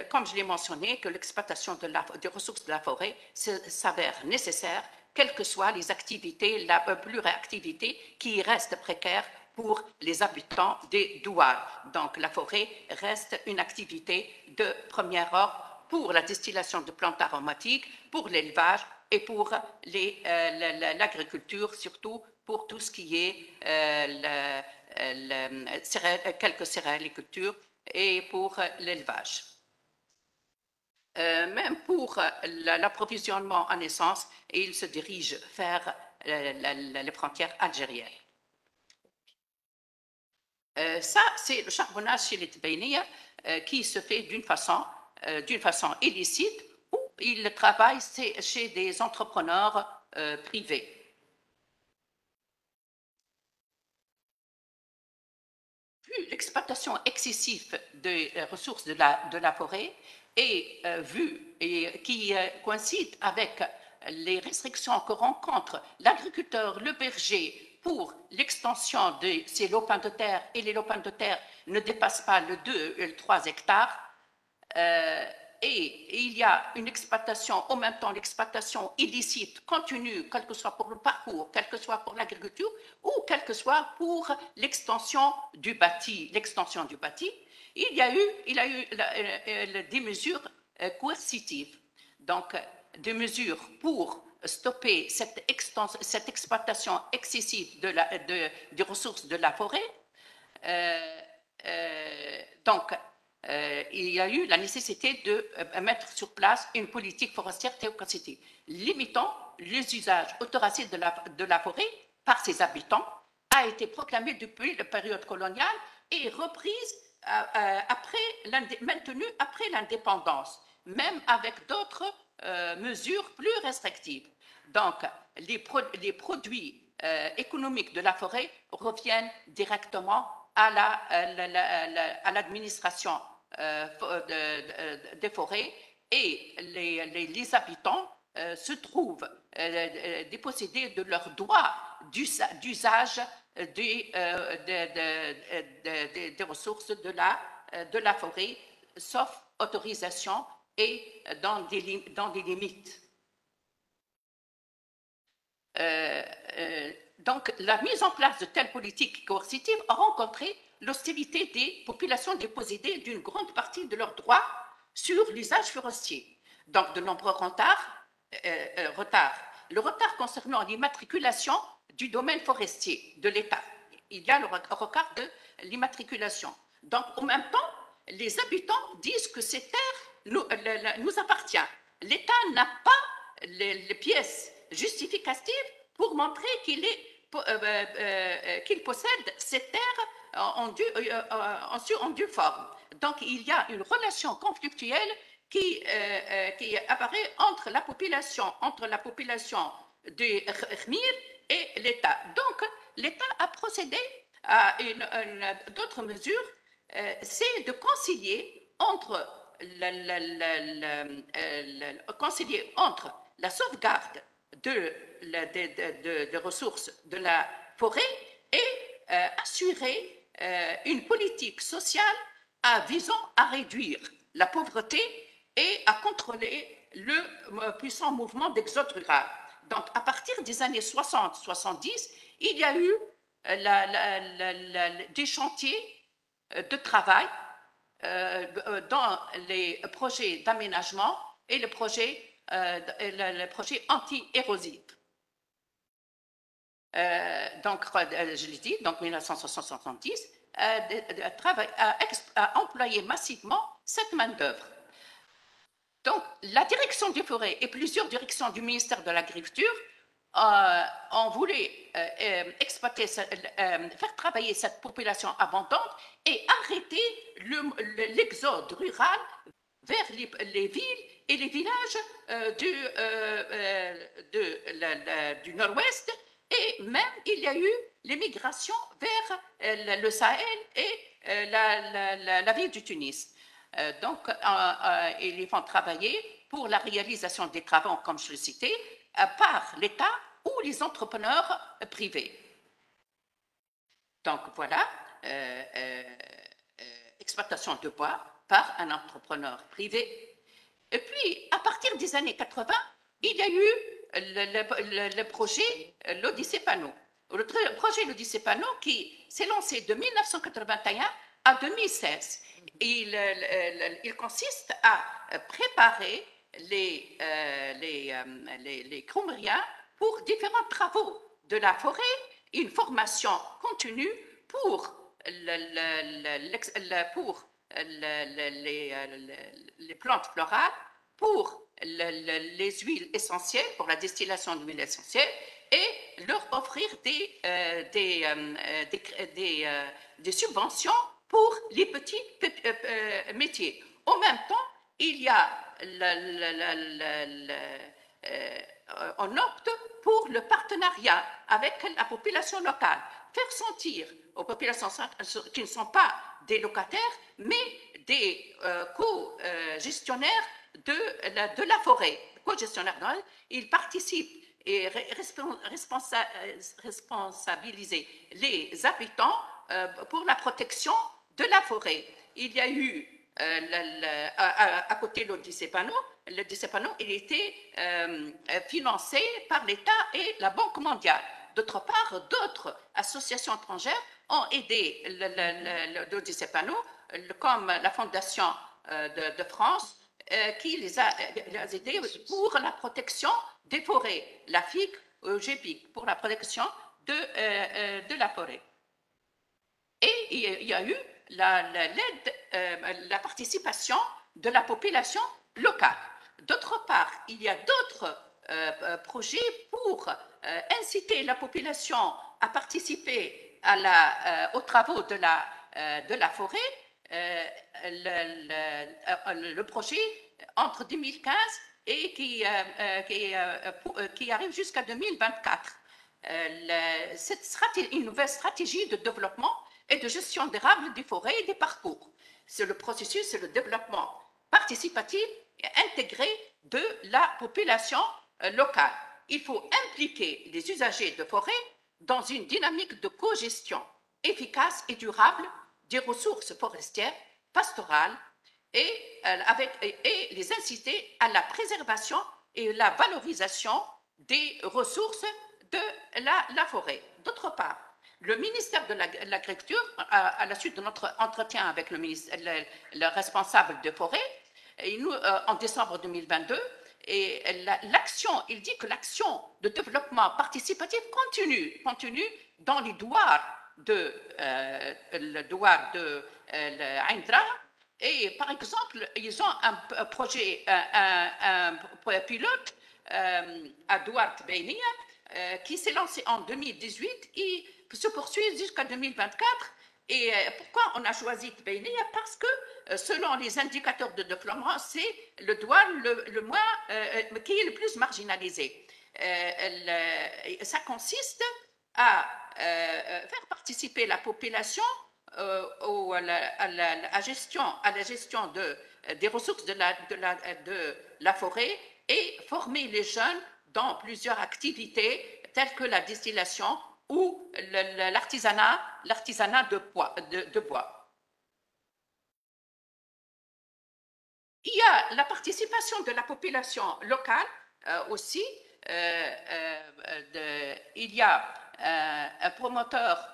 comme je l'ai mentionné, que l'exploitation des ressources de la forêt s'avère nécessaire, quelles que soient les activités, la pluriactivité qui reste précaire pour les habitants des douanes. Donc, la forêt reste une activité de premier ordre pour la distillation de plantes aromatiques, pour l'élevage et pour l'agriculture, surtout pour tout ce qui est quelques céréalicultures et pour l'élevage. Même pour l'approvisionnement en essence, il se dirige vers les frontières algériennes. Ça, c'est le charbonnage chez les Tbénia qui se fait d'une façon d'une façon illicite ou ils travaillent chez des entrepreneurs privés. Vu l'exploitation excessive des ressources de la forêt et qui coïncide avec les restrictions que rencontre l'agriculteur, le berger pour l'extension de ces lopins de terre, et les lopins de terre ne dépassent pas le 2 et le 3 hectares, et il y a une exploitation, en même temps l'exploitation illicite continue, quel que soit pour le parcours, quel que soit pour l'agriculture, ou quel que soit pour l'extension du bâti. Il y a eu des mesures coercitives, donc des mesures pour stopper cette exploitation excessive des ressources de la forêt. Il y a eu la nécessité de mettre sur place une politique forestière théocratique, limitant les usages autorisés de la forêt par ses habitants, a été proclamée depuis la période coloniale et reprise maintenue après l'indépendance, même avec d'autres mesures plus restrictives. Donc, les produits économiques de la forêt reviennent directement à l'administration des forêts, et les habitants se trouvent dépossédés de leurs droits d'usage des ressources de la forêt, sauf autorisation et dans des limites. Donc, la mise en place de telles politiques coercitives a rencontré l'hostilité des populations dépossédées d'une grande partie de leurs droits sur l'usage forestier. Donc, de nombreux retards. Le retard concernant l'immatriculation du domaine forestier de l'État. Il y a le retard de l'immatriculation. Donc, en même temps, les habitants disent que ces terres nous appartiennent. L'État n'a pas les pièces justificatives pour montrer qu'il possède ces terres en due forme. Donc, il y a une relation conflictuelle qui apparaît entre la population de Khmir et l'État. Donc, l'État a procédé à d'autres mesures, c'est de concilier entre la sauvegarde des ressources de la forêt et assurer une politique sociale visant à réduire la pauvreté et à contrôler le puissant mouvement d'exode rural. Donc, à partir des années 60-70, il y a eu des chantiers de travail dans les projets d'aménagement et le projet anti-érosif. Donc, je l'ai dit, donc 1970, a employé massivement cette main-d'œuvre. Donc, la direction des forêts et plusieurs directions du ministère de l'Agriculture ont voulu faire travailler cette population abondante et arrêter l'exode rural vers les villes et les villages du nord-ouest, et même il y a eu l'émigration vers le Sahel et la ville du Tunis. Donc, ils vont travailler pour la réalisation des travaux, comme je le citais, par l'État ou les entrepreneurs privés. Donc, voilà, exploitation de bois par un entrepreneur privé. Et puis, à partir des années 80, il y a eu le projet l'Odyssée Panneau. Le projet l'Odyssée Panneau qui s'est lancé de 1981 à 2016. Il consiste à préparer les Khmériens pour différents travaux de la forêt, une formation continue pour les plantes florales, pour les huiles essentielles, pour la distillation d'huiles essentielles, et leur offrir des subventions pour les petits métiers. En même temps, on opte pour le partenariat avec la population locale, faire sentir aux populations qui ne sont pas des locataires, mais des co-gestionnaires de la forêt. Co-gestionnaires, ils participent et responsabiliser les habitants pour la protection de la forêt. Il y a eu à côté le Dicépano, il était financé par l'État et la Banque mondiale. D'autre part, d'autres associations étrangères ont aidé le Dicépano, comme la Fondation de France, qui les a aidés pour la protection des forêts, la FIC, GEPIC, pour la protection de la forêt. Et il y a eu la participation de la population locale. D'autre part, il y a d'autres projets pour inciter la population à participer aux travaux de la forêt. Le projet entre 2015 et qui arrive jusqu'à 2024. C'est une nouvelle stratégie de développement et de gestion durable des forêts et des parcours. C'est le processus, c'est le développement participatif et intégré de la population locale. Il faut impliquer les usagers de forêt dans une dynamique de cogestion efficace et durable des ressources forestières, pastorales, et les inciter à la préservation et la valorisation des ressources de la forêt. D'autre part, le ministère de l'Agriculture, à la suite de notre entretien avec le responsable de forêt, en décembre 2022, et il dit que l'action de développement participatif continue dans les douars de l'Aindra. Et par exemple, ils ont un projet, un pilote à Douar Tbeinia qui s'est lancé en 2018 et se poursuit jusqu'à 2024. Et pourquoi on a choisi Tbeinia? Parce que selon les indicateurs de développement, c'est le Douar qui est le plus marginalisé. Ça consiste à faire participer la population à la gestion des ressources de la forêt et former les jeunes dans plusieurs activités telles que la distillation ou l'artisanat de bois. Il y a la participation de la population locale aussi. Il y a un promoteur,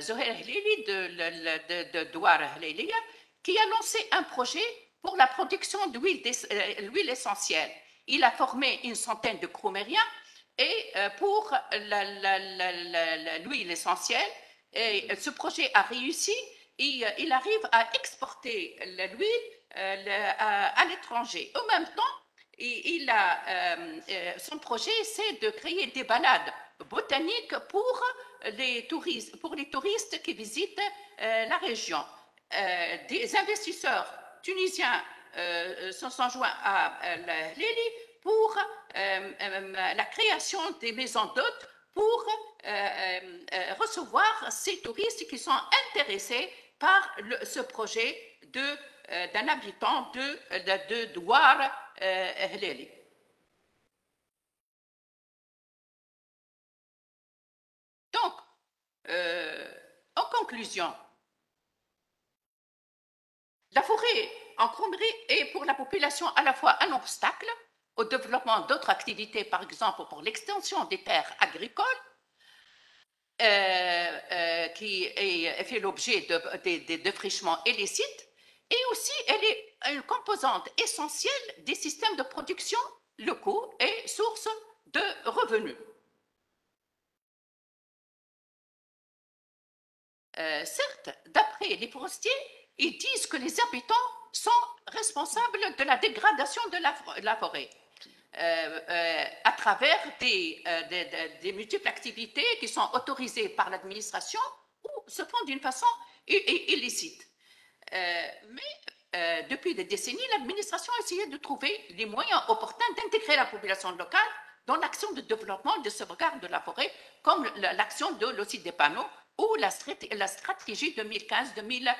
Zohair Hlili de Douar Hlélia, qui a lancé un projet pour la production d'huile essentielle. Il a formé une centaine de cromériens et pour l'huile essentielle, et ce projet a réussi. Il arrive à exporter l'huile à l'étranger. En même temps, son projet, c'est de créer des balades botaniques pour les touristes qui visitent la région. Des investisseurs tunisiens se sont joints à Lili pour la création des maisons d'hôtes pour recevoir ces touristes qui sont intéressés par ce projet d'un habitant de Douar Hlili. Donc, en conclusion, la forêt en Cromrie est pour la population à la fois un obstacle au développement d'autres activités, par exemple pour l'extension des terres agricoles, qui fait l'objet de défrichements illicites, et aussi elle est une composante essentielle des systèmes de production locaux et source de revenus. Certes, d'après les forestiers, ils disent que les habitants sont responsables de la dégradation de la forêt à travers des multiples activités qui sont autorisées par l'administration ou se font d'une façon illicite. Mais depuis des décennies, l'administration a essayé de trouver les moyens opportuns d'intégrer la population locale dans l'action de développement de sauvegarde de la forêt, comme l'action de l'OCID des panneaux ou la stratégie 2015-2024.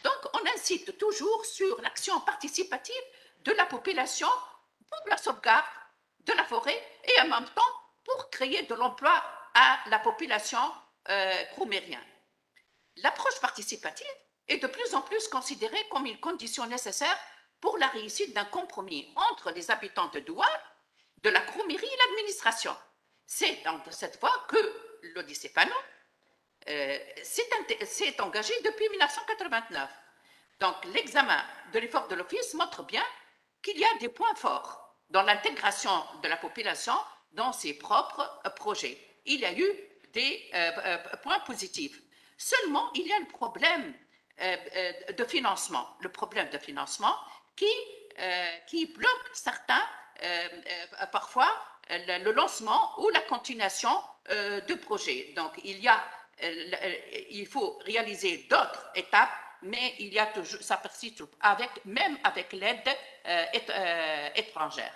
Donc, on incite toujours sur l'action participative de la population pour la sauvegarde de la forêt et en même temps pour créer de l'emploi à la population croumérienne. L'approche participative est de plus en plus considérée comme une condition nécessaire pour la réussite d'un compromis entre les habitants de Douar, de la Croumérie et l'administration. C'est dans cette voie que l'Odyssée Panneau s'est engagé depuis 1989. Donc, l'examen de l'effort de l'Office montre bien qu'il y a des points forts dans l'intégration de la population dans ses propres projets. Il y a eu des points positifs. Seulement, il y a le problème de financement. Le problème de financement qui bloque certains, parfois, le lancement ou la continuation de projets. Donc, il faut réaliser d'autres étapes, mais il y a toujours, ça persiste même avec l'aide étrangère.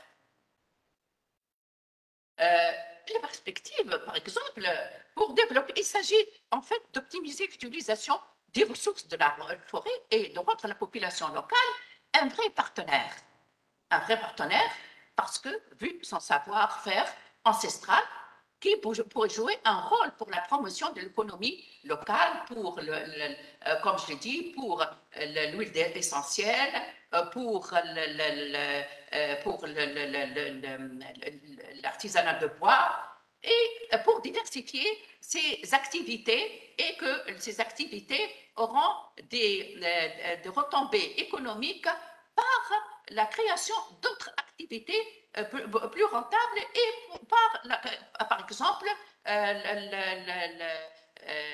Les perspectives, par exemple, pour développer, il s'agit en fait d'optimiser l'utilisation des ressources de la forêt et de rendre la population locale un vrai partenaire. Un vrai partenaire parce que, vu son savoir-faire ancestral, qui pourrait jouer un rôle pour la promotion de l'économie locale, pour, comme je l'ai dit, pour l'huile essentielle, pour l'artisanat de bois, et pour diversifier ces activités et que ces activités auront des retombées économiques par la création d'autres activités plus rentables et par exemple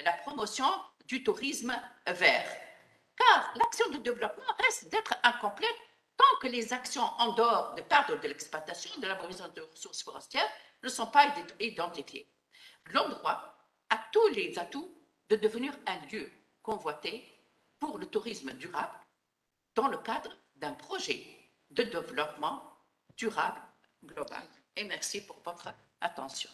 la promotion du tourisme vert. Car l'action de développement reste d'être incomplète tant que les actions en dehors du cadre de l'exploitation de la provision de ressources forestières ne sont pas identifiées. L'endroit a tous les atouts de devenir un lieu convoité pour le tourisme durable dans le cadre d'un projet de développement durable global. Et merci pour votre attention.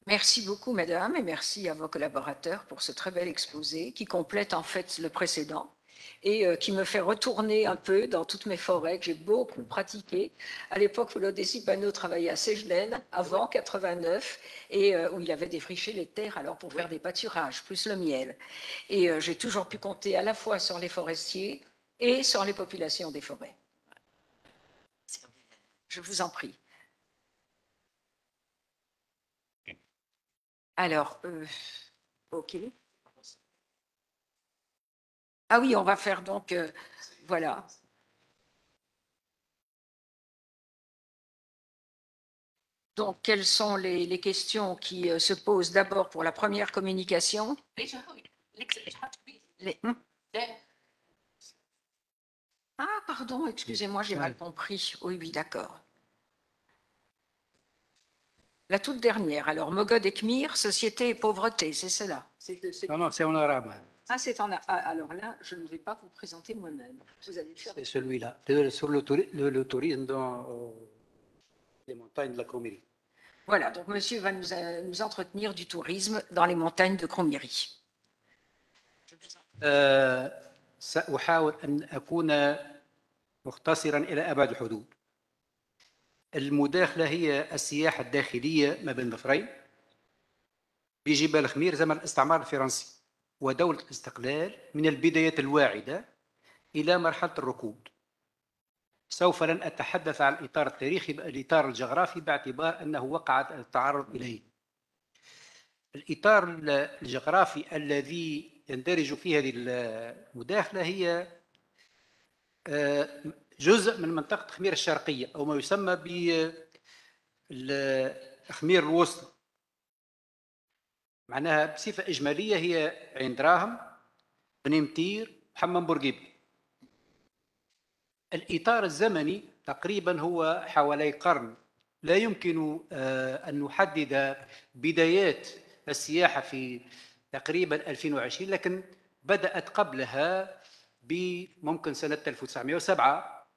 Merci beaucoup, madame, et merci à vos collaborateurs pour ce très bel exposé qui complète en fait le précédent et qui me fait retourner un peu dans toutes mes forêts que j'ai beaucoup pratiquées à l'époque où l'Odyssie Panneau travaillait à Segelen, avant 89, et où il avait défriché les terres alors pour faire des pâturages, plus le miel. Et j'ai toujours pu compter à la fois sur les forestiers et sur les populations des forêts. Je vous en prie. Alors, OK. Ah oui, on va faire donc, voilà. Donc, quelles sont les questions qui se posent d'abord pour la première communication? Ah, pardon, excusez-moi, j'ai mal compris. Oui, oui, d'accord. La toute dernière, alors, Mogod et Khmir, société et pauvreté, c'est cela? Non, non, c'est en arabe. Ah, c'est en arabe. Ah, alors là, je ne vais pas vous présenter moi-même. Vous allez le faire. C'est celui-là, sur le tourisme dans les montagnes de la Croumérie. Voilà, donc monsieur va nous entretenir du tourisme dans les montagnes de Croumérie. سأحاول أن أكون مختصرا إلى أبعد الحدود. المداخلة هي السياحة الداخلية ما بين البحرين بجبال خمير زمن الاستعمار الفرنسي ودولة الاستقلال من البدايات الواعدة إلى مرحلة الركود. سوف لن أتحدث عن الإطار التاريخي بل الإطار الجغرافي باعتبار أنه وقع التعرض إليه. الإطار الجغرافي الذي يندرج في هذه المداخلة هي جزء من منطقة خمير الشرقية أو ما يسمى بخمير الوسطى. معناها بصفة إجمالية هي عين دراهم، بني متير، حمام بورقيبي. الإطار الزمني تقريبا هو حوالي قرن. لا يمكن أن نحدد بدايات السياحة في تقريبا 2020، لكن بدأت قبلها بممكن سنة 1907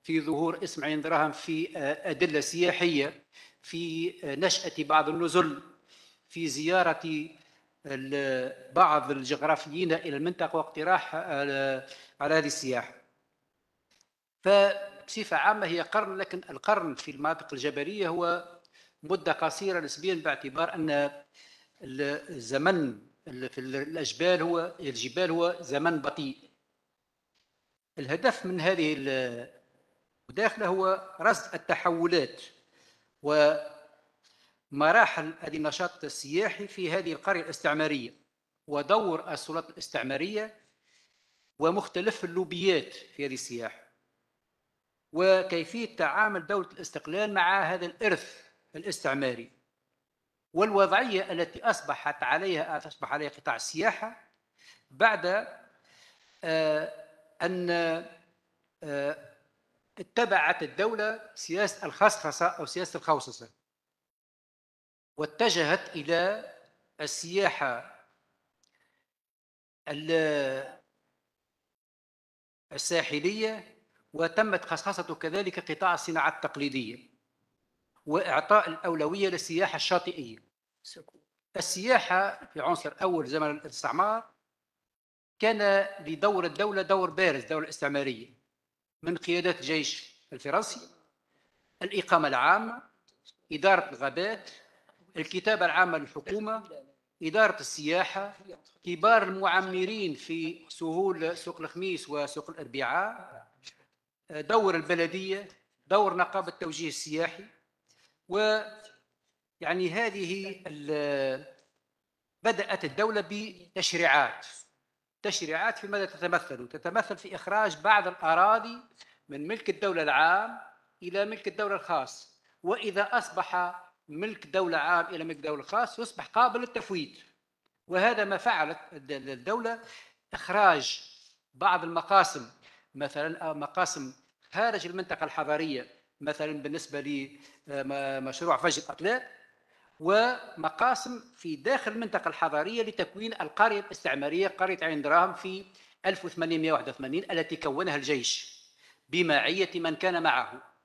في ظهور اسم عين دراهم في أدلة سياحية، في نشأة بعض النزل، في زيارة بعض الجغرافيين إلى المنطقة واقتراح على هذه السياحة. فبصفة عامة هي قرن، لكن القرن في المناطق الجبلية هو مدة قصيرة نسبيا، باعتبار أن الزمن في الجبال هو زمن بطيء. الهدف من هذه المداخلة هو رصد التحولات ومراحل النشاط السياحي في هذه القرية الاستعمارية، ودور السلطات الاستعمارية ومختلف اللوبيات في هذه السياحة، وكيفية تعامل دولة الاستقلال مع هذا الإرث الاستعماري، والوضعية التي أصبح عليها قطاع السياحة بعد أن اتبعت الدولة سياسة الخصخصة أو سياسة الخوصصة، واتجهت إلى السياحة الساحلية، وتمت خصخصة كذلك قطاع الصناعات التقليدية، وإعطاء الأولوية للسياحة الشاطئية. السياحة في عنصر أول زمن الاستعمار كان لدور الدولة دور بارز، الدولة الاستعمارية، من قيادات الجيش الفرنسي، الإقامة العامة، إدارة الغابات، الكتابة العامة للحكومة، إدارة السياحة، كبار المعمرين في سوق الخميس وسوق الأربعاء، دور البلدية، دور نقابة التوجيه السياحي. ويعني هذه بدأت الدولة بتشريعات. في ماذا تتمثل في إخراج بعض الأراضي من ملك الدولة العام إلى ملك الدولة الخاص، وإذا أصبح ملك دولة عام إلى ملك دولة خاص يصبح قابل للتفويت. وهذا ما فعلت الدولة، إخراج بعض المقاسم، مثلا مقاسم خارج المنطقة الحضرية، مثلا بالنسبة لمشروع فجر الأطلال، ومقاسم في داخل المنطقة الحضرية لتكوين القرية الاستعمارية قرية عين دراهم في 1881 التي كونها الجيش بمعية من كان معه.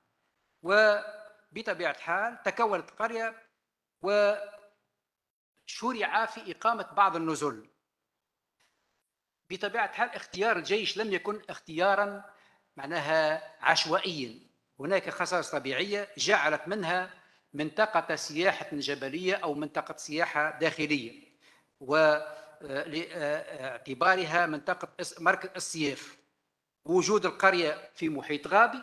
وبطبيعة الحال تكونت القرية وشرع في إقامة بعض النزل. بطبيعة الحال اختيار الجيش لم يكن اختيارا معناها عشوائيا، هناك خصائص طبيعية جعلت منها منطقة سياحة جبلية أو منطقة سياحة داخلية، واعتبارها منطقة مركز السياف. وجود القرية في محيط غابي،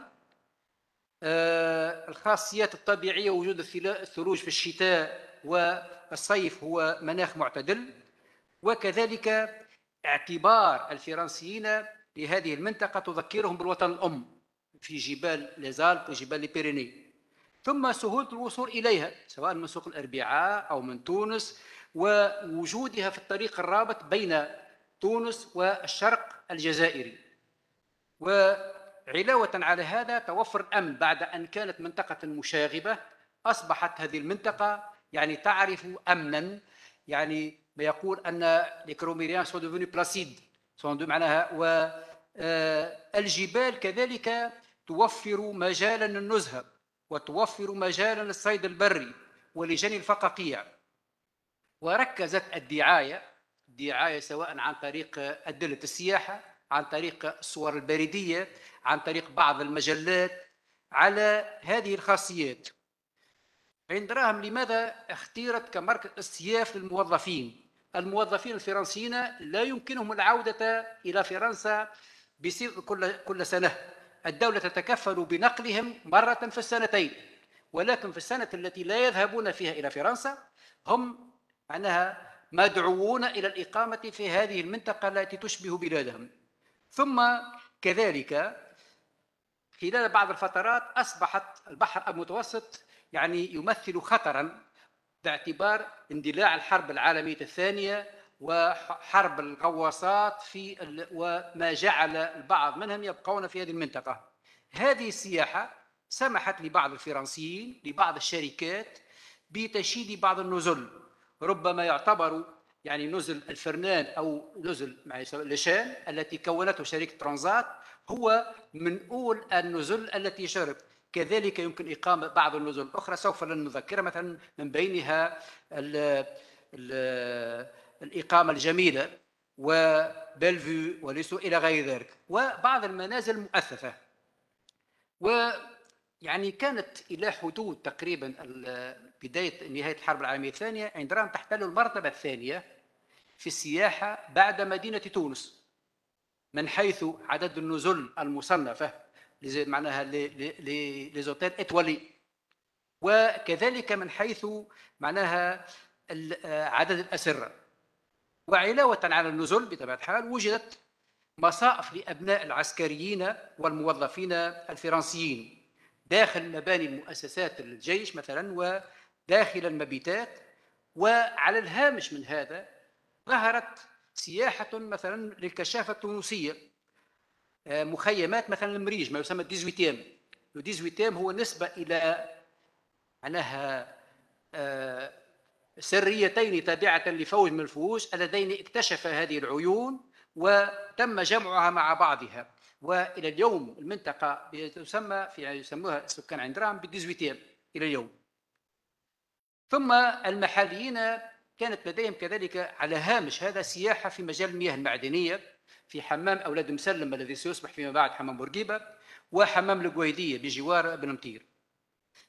الخاصيات الطبيعية، وجود الثلوج في الشتاء والصيف هو مناخ معتدل، وكذلك اعتبار الفرنسيين لهذه المنطقة تذكرهم بالوطن الأم في جبال ليزالب وجبال البيريني، ثم سهولة الوصول إليها سواء من سوق الأربعاء أو من تونس، ووجودها في الطريق الرابط بين تونس والشرق الجزائري. وعلاوة على هذا توفر الأمن، بعد أن كانت منطقة مشاغبة أصبحت هذه المنطقة يعني تعرف أمنا، يعني ما يقول أن ليكروميريان سون ديفوني بلاسيد معناها. والجبال كذلك توفر مجالا للنزهة، وتوفر مجالا للصيد البري ولجني الفقاقيع. وركزت الدعاية سواء عن طريق أدلة السياحة، عن طريق الصور البريدية، عن طريق بعض المجلات على هذه الخاصيات. عين دراهم لماذا اختيرت كمركز استياف للموظفين؟ الموظفين الفرنسيين لا يمكنهم العودة إلى فرنسا كل سنة، الدولة تتكفل بنقلهم مرة في السنتين، ولكن في السنة التي لا يذهبون فيها إلى فرنسا هم معناها مدعوون إلى الإقامة في هذه المنطقة التي تشبه بلادهم. ثم كذلك خلال بعض الفترات أصبحت البحر المتوسط يعني يمثل خطرا، باعتبار اندلاع الحرب العالمية الثانية وحرب الغواصات وما جعل البعض منهم يبقون في هذه المنطقة. هذه السياحة سمحت لبعض الفرنسيين، لبعض الشركات، بتشييد بعض النزل ربما يعتبر يعني نزل الفرنان أو نزل مع لشان التي كونته شركة ترانزات هو من أول النزل التي شرب. كذلك يمكن إقامة بعض النزل الأخرى سوف لن نذكرها، مثلا من بينها الإقامة الجميلة وبلفيو وليسو إلى غير ذلك، وبعض المنازل المؤثثة. ويعني كانت إلى حدود تقريبا بداية نهاية الحرب العالمية الثانية عندما تحتل المرتبة الثانية في السياحة بعد مدينة تونس من حيث عدد النزل المصنفة معناها لزوتيل إتوالي، وكذلك من حيث معناها عدد الأسرة. وعلاوة على النزل بطبيعة الحال وجدت مصائف لأبناء العسكريين والموظفين الفرنسيين داخل مباني المؤسسات الجيش مثلا وداخل المبيتات. وعلى الهامش من هذا ظهرت سياحة مثلا للكشافة التونسية، مخيمات مثلا المريج ما يسمى الديزويتيام. الديزويتيام هو نسبة إلى معناها سريتين تابعة لفوج من الفوج اللذين اكتشف هذه العيون وتم جمعها مع بعضها. وإلى اليوم المنطقة يسموها السكان عندرام بالديزويتيام إلى اليوم. ثم المحليين كانت لديهم كذلك على هامش هذا سياحة في مجال المياه المعدنية في حمام أولاد مسلم الذي سيصبح فيما بعد حمام بورقيبة، وحمام القويدية بجوار بن مطير.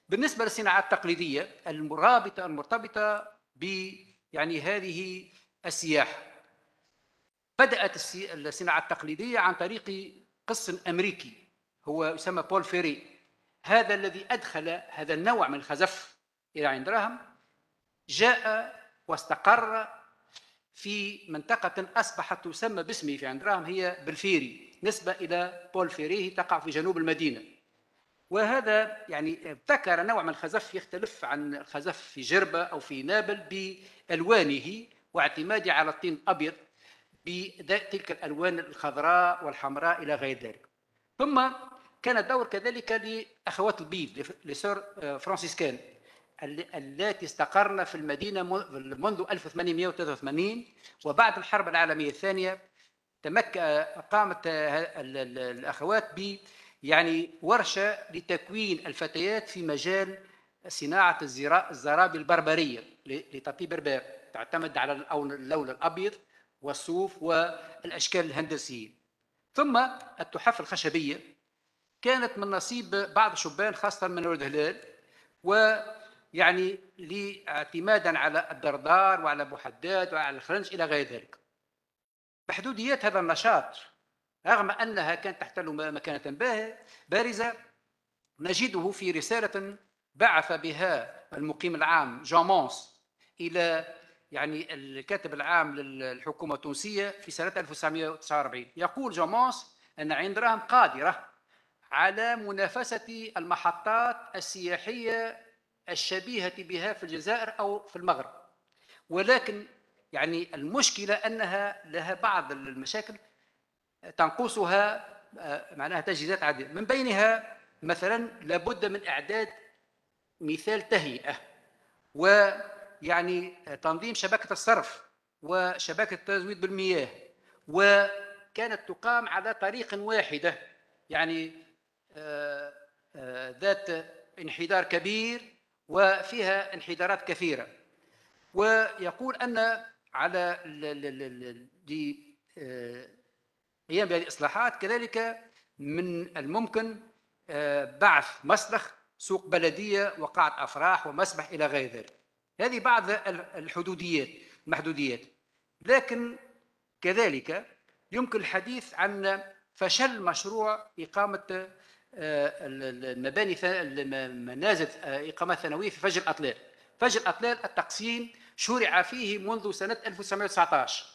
بالنسبة للصناعات التقليدية المرتبطة يعني هذه السياحة، بدأت الصناعة التقليدية عن طريق قس أمريكي هو يسمى بول فيري، هذا الذي أدخل هذا النوع من الخزف إلى عندراهم. جاء واستقر في منطقة أصبحت تسمى باسمه في عندراهم هي بالفيري، نسبة إلى بول فيري تقع في جنوب المدينة. وهذا يعني ابتكر نوع من الخزف يختلف عن الخزف في جربة أو في نابل بألوانه واعتماده على الطين الأبيض بتلك الألوان الخضراء والحمراء إلى غير ذلك. ثم كان الدور كذلك لأخوات البيض لسور فرانسيسكان التي استقرن في المدينة منذ 1883، وبعد الحرب العالمية الثانية قامت الأخوات يعني ورشة لتكوين الفتيات في مجال صناعة الزرابي البربرية لطبي بربر تعتمد على اللون الأبيض والصوف والأشكال الهندسية. ثم التحف الخشبية كانت من نصيب بعض الشبان خاصة من ولد هلال، ويعني اعتمادا على الدردار وعلى أبو حداد وعلى الخرنج إلى غير ذلك. محدوديات هذا النشاط رغم أنها كانت تحتل مكانة بارزة نجده في رسالة بعث بها المقيم العام جون مونس إلى يعني الكاتب العام للحكومة التونسية في سنة 1949. يقول جون مونس أن عندراهم قادرة على منافسة المحطات السياحية الشبيهة بها في الجزائر أو في المغرب، ولكن يعني المشكلة أنها لها بعض المشاكل تنقصها معناها تجهيزات عديدة، من بينها مثلا لابد من إعداد مثال تهيئة ويعني تنظيم شبكة الصرف وشبكة التزويد بالمياه، وكانت تقام على طريق واحدة يعني ذات انحدار كبير وفيها انحدارات كثيرة. ويقول أن على قيام بهذه الإصلاحات كذلك من الممكن بعث مسلخ سوق بلدية وقاعة أفراح ومسبح إلى غير ذلك. هذه بعض المحدوديات. لكن كذلك يمكن الحديث عن فشل مشروع إقامة المباني المنازل إقامة ثانوية في فجر الأطلال. فجر الأطلال التقسيم شرع فيه منذ سنة 1919.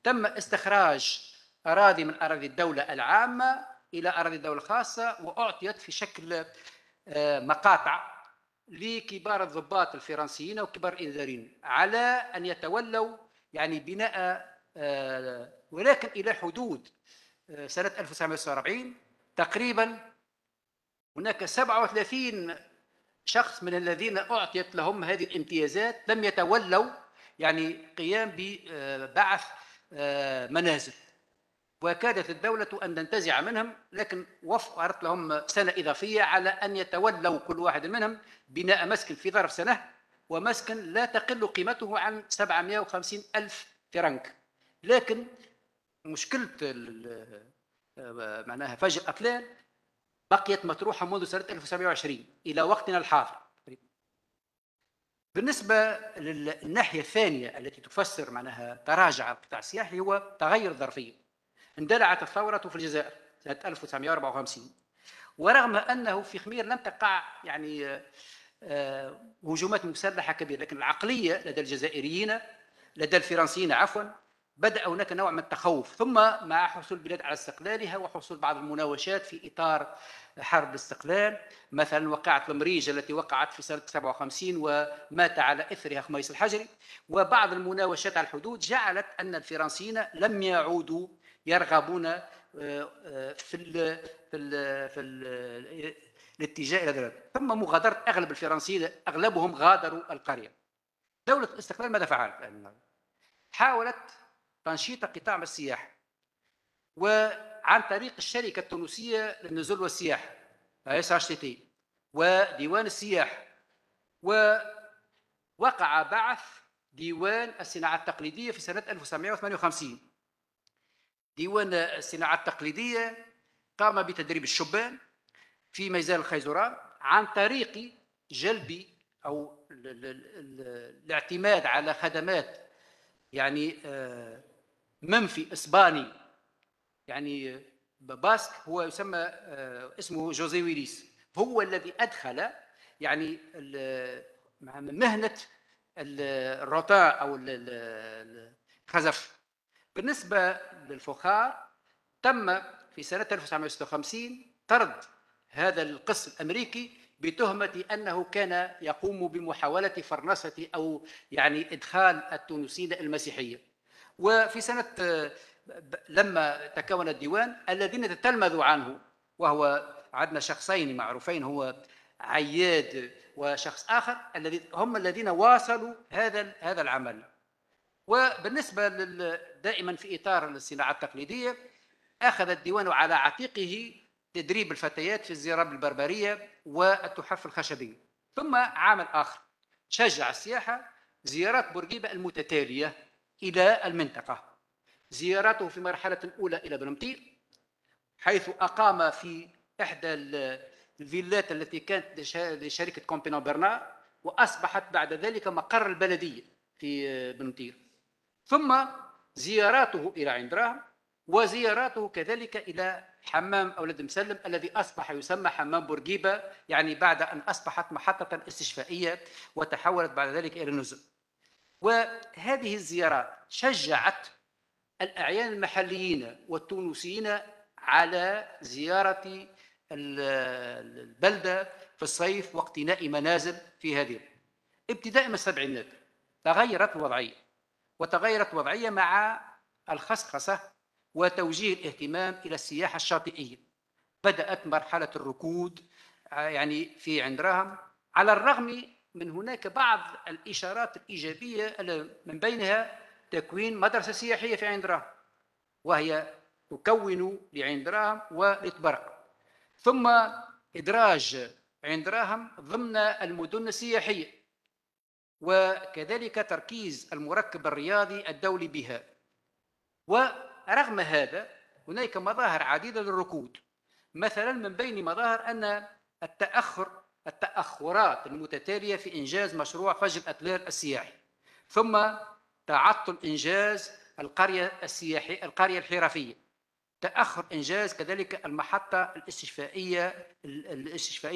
تم استخراج أراضي من أراضي الدولة العامة إلى أراضي الدولة الخاصة وأعطيت في شكل مقاطع لكبار الضباط الفرنسيين وكبار الإداريين على أن يتولوا يعني بناء، ولكن إلى حدود سنة 1940 تقريبا هناك 37 شخص من الذين أعطيت لهم هذه الامتيازات لم يتولوا يعني قيام ببعث منازل، وكادت الدولة أن تنتزع منهم، لكن وفرت لهم سنة إضافية على أن يتولوا كل واحد منهم بناء مسكن في ظرف سنة، ومسكن لا تقل قيمته عن 750 ألف فرنك. لكن مشكلة معناها فجر أطلال بقيت مطروحة منذ سنة 1920 إلى وقتنا الحاضر. بالنسبة للناحية الثانية التي تفسر معناها تراجع القطاع السياحي هو تغير الظرفية. اندلعت الثورة في الجزائر سنة 1954، ورغم أنه في خمير لم تقع يعني هجومات مسلحة كبيرة، لكن العقلية لدى الجزائريين لدى الفرنسيين عفوا بدأ هناك نوع من التخوف، ثم مع حصول البلاد على استقلالها وحصول بعض المناوشات في إطار حرب الاستقلال، مثلا وقعت المريجة التي وقعت في سنة 57 ومات على إثرها خميس الحجري، وبعض المناوشات على الحدود جعلت أن الفرنسيين لم يعودوا يرغبون في الاتجاه إلى ذلك، ثم مغادرة أغلب الفرنسيين أغلبهم غادروا القرية. دولة الاستقلال ماذا فعلت؟ حاولت تنشيط قطاع السياحة وعن طريق الشركة التونسية للنزول والسياحة SHTT وديوان السياحة، ووقع بعث ديوان الصناعة التقليدية في سنة 1958. ديوان الصناعة التقليدية قام بتدريب الشبان في ميزان الخيزران عن طريق جلب أو الاعتماد على خدمات يعني منفي إسباني يعني باسك، هو يسمى اسمه جوزي ويليس، هو الذي أدخل يعني مهنة الروتان أو الخزف. بالنسبة للفخار تم في سنة 1956 طرد هذا القس الأمريكي بتهمة أنه كان يقوم بمحاولة فرنسة أو يعني إدخال التونسيين المسيحية. وفي سنة لما تكون الديوان الذين تتلمذوا عنه، وهو عندنا شخصين معروفين، هو عياد وشخص آخر هم الذين واصلوا هذا العمل. وبالنسبة دائما في إطار الصناعة التقليدية أخذ الديوان على عاتقه تدريب الفتيات في الزراب البربرية والتحف الخشبية. ثم عامل آخر شجع السياحة، زيارات بورقيبة المتتالية إلى المنطقة، زياراته في مرحلة الأولى إلى بنمطير حيث أقام في إحدى الفيلات التي كانت لشركة كومبينون برنار وأصبحت بعد ذلك مقر البلدية في بنمطير، ثم زياراته إلى عين دراهم، وزياراته كذلك إلى حمام أولاد مسلم الذي أصبح يسمى حمام بورقيبة، يعني بعد أن أصبحت محطة استشفائية وتحولت بعد ذلك إلى نزل. وهذه الزيارات شجعت الأعيان المحليين والتونسيين على زيارة البلدة في الصيف واقتناء منازل في هذه. ابتداء من السبعينات تغيرت الوضعية، وتغيرت الوضعية مع الخصخصة وتوجيه الاهتمام إلى السياحة الشاطئية. بدأت مرحلة الركود يعني في عين دراهم، على الرغم من هناك بعض الإشارات الإيجابية من بينها تكوين مدرسة سياحية في عين دراهم، وهي تكون لعين دراهم ولتبرق، ثم إدراج عين دراهم ضمن المدن السياحية، وكذلك تركيز المركب الرياضي الدولي بها. ورغم هذا هناك مظاهر عديدة للركود، مثلا من بين مظاهر أن التأخرات المتتالية في إنجاز مشروع فجر أطلال السياحي، ثم تعطل إنجاز القرية السياحية القرية الحرفية، تأخر إنجاز كذلك المحطة الاستشفائية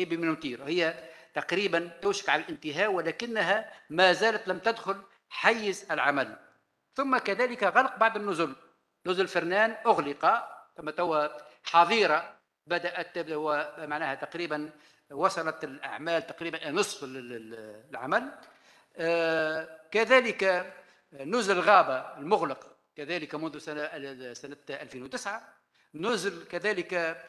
بمنوتير، هي تقريبا توشك على الانتهاء ولكنها ما زالت لم تدخل حيز العمل. ثم كذلك غلق بعض النزل، نزل فرنان أغلق، ثم توا حظيرة بدأت معناها تقريبا وصلت الأعمال تقريبا نصف العمل. كذلك نزل غابة المغلق كذلك منذ سنة 2009. نزل كذلك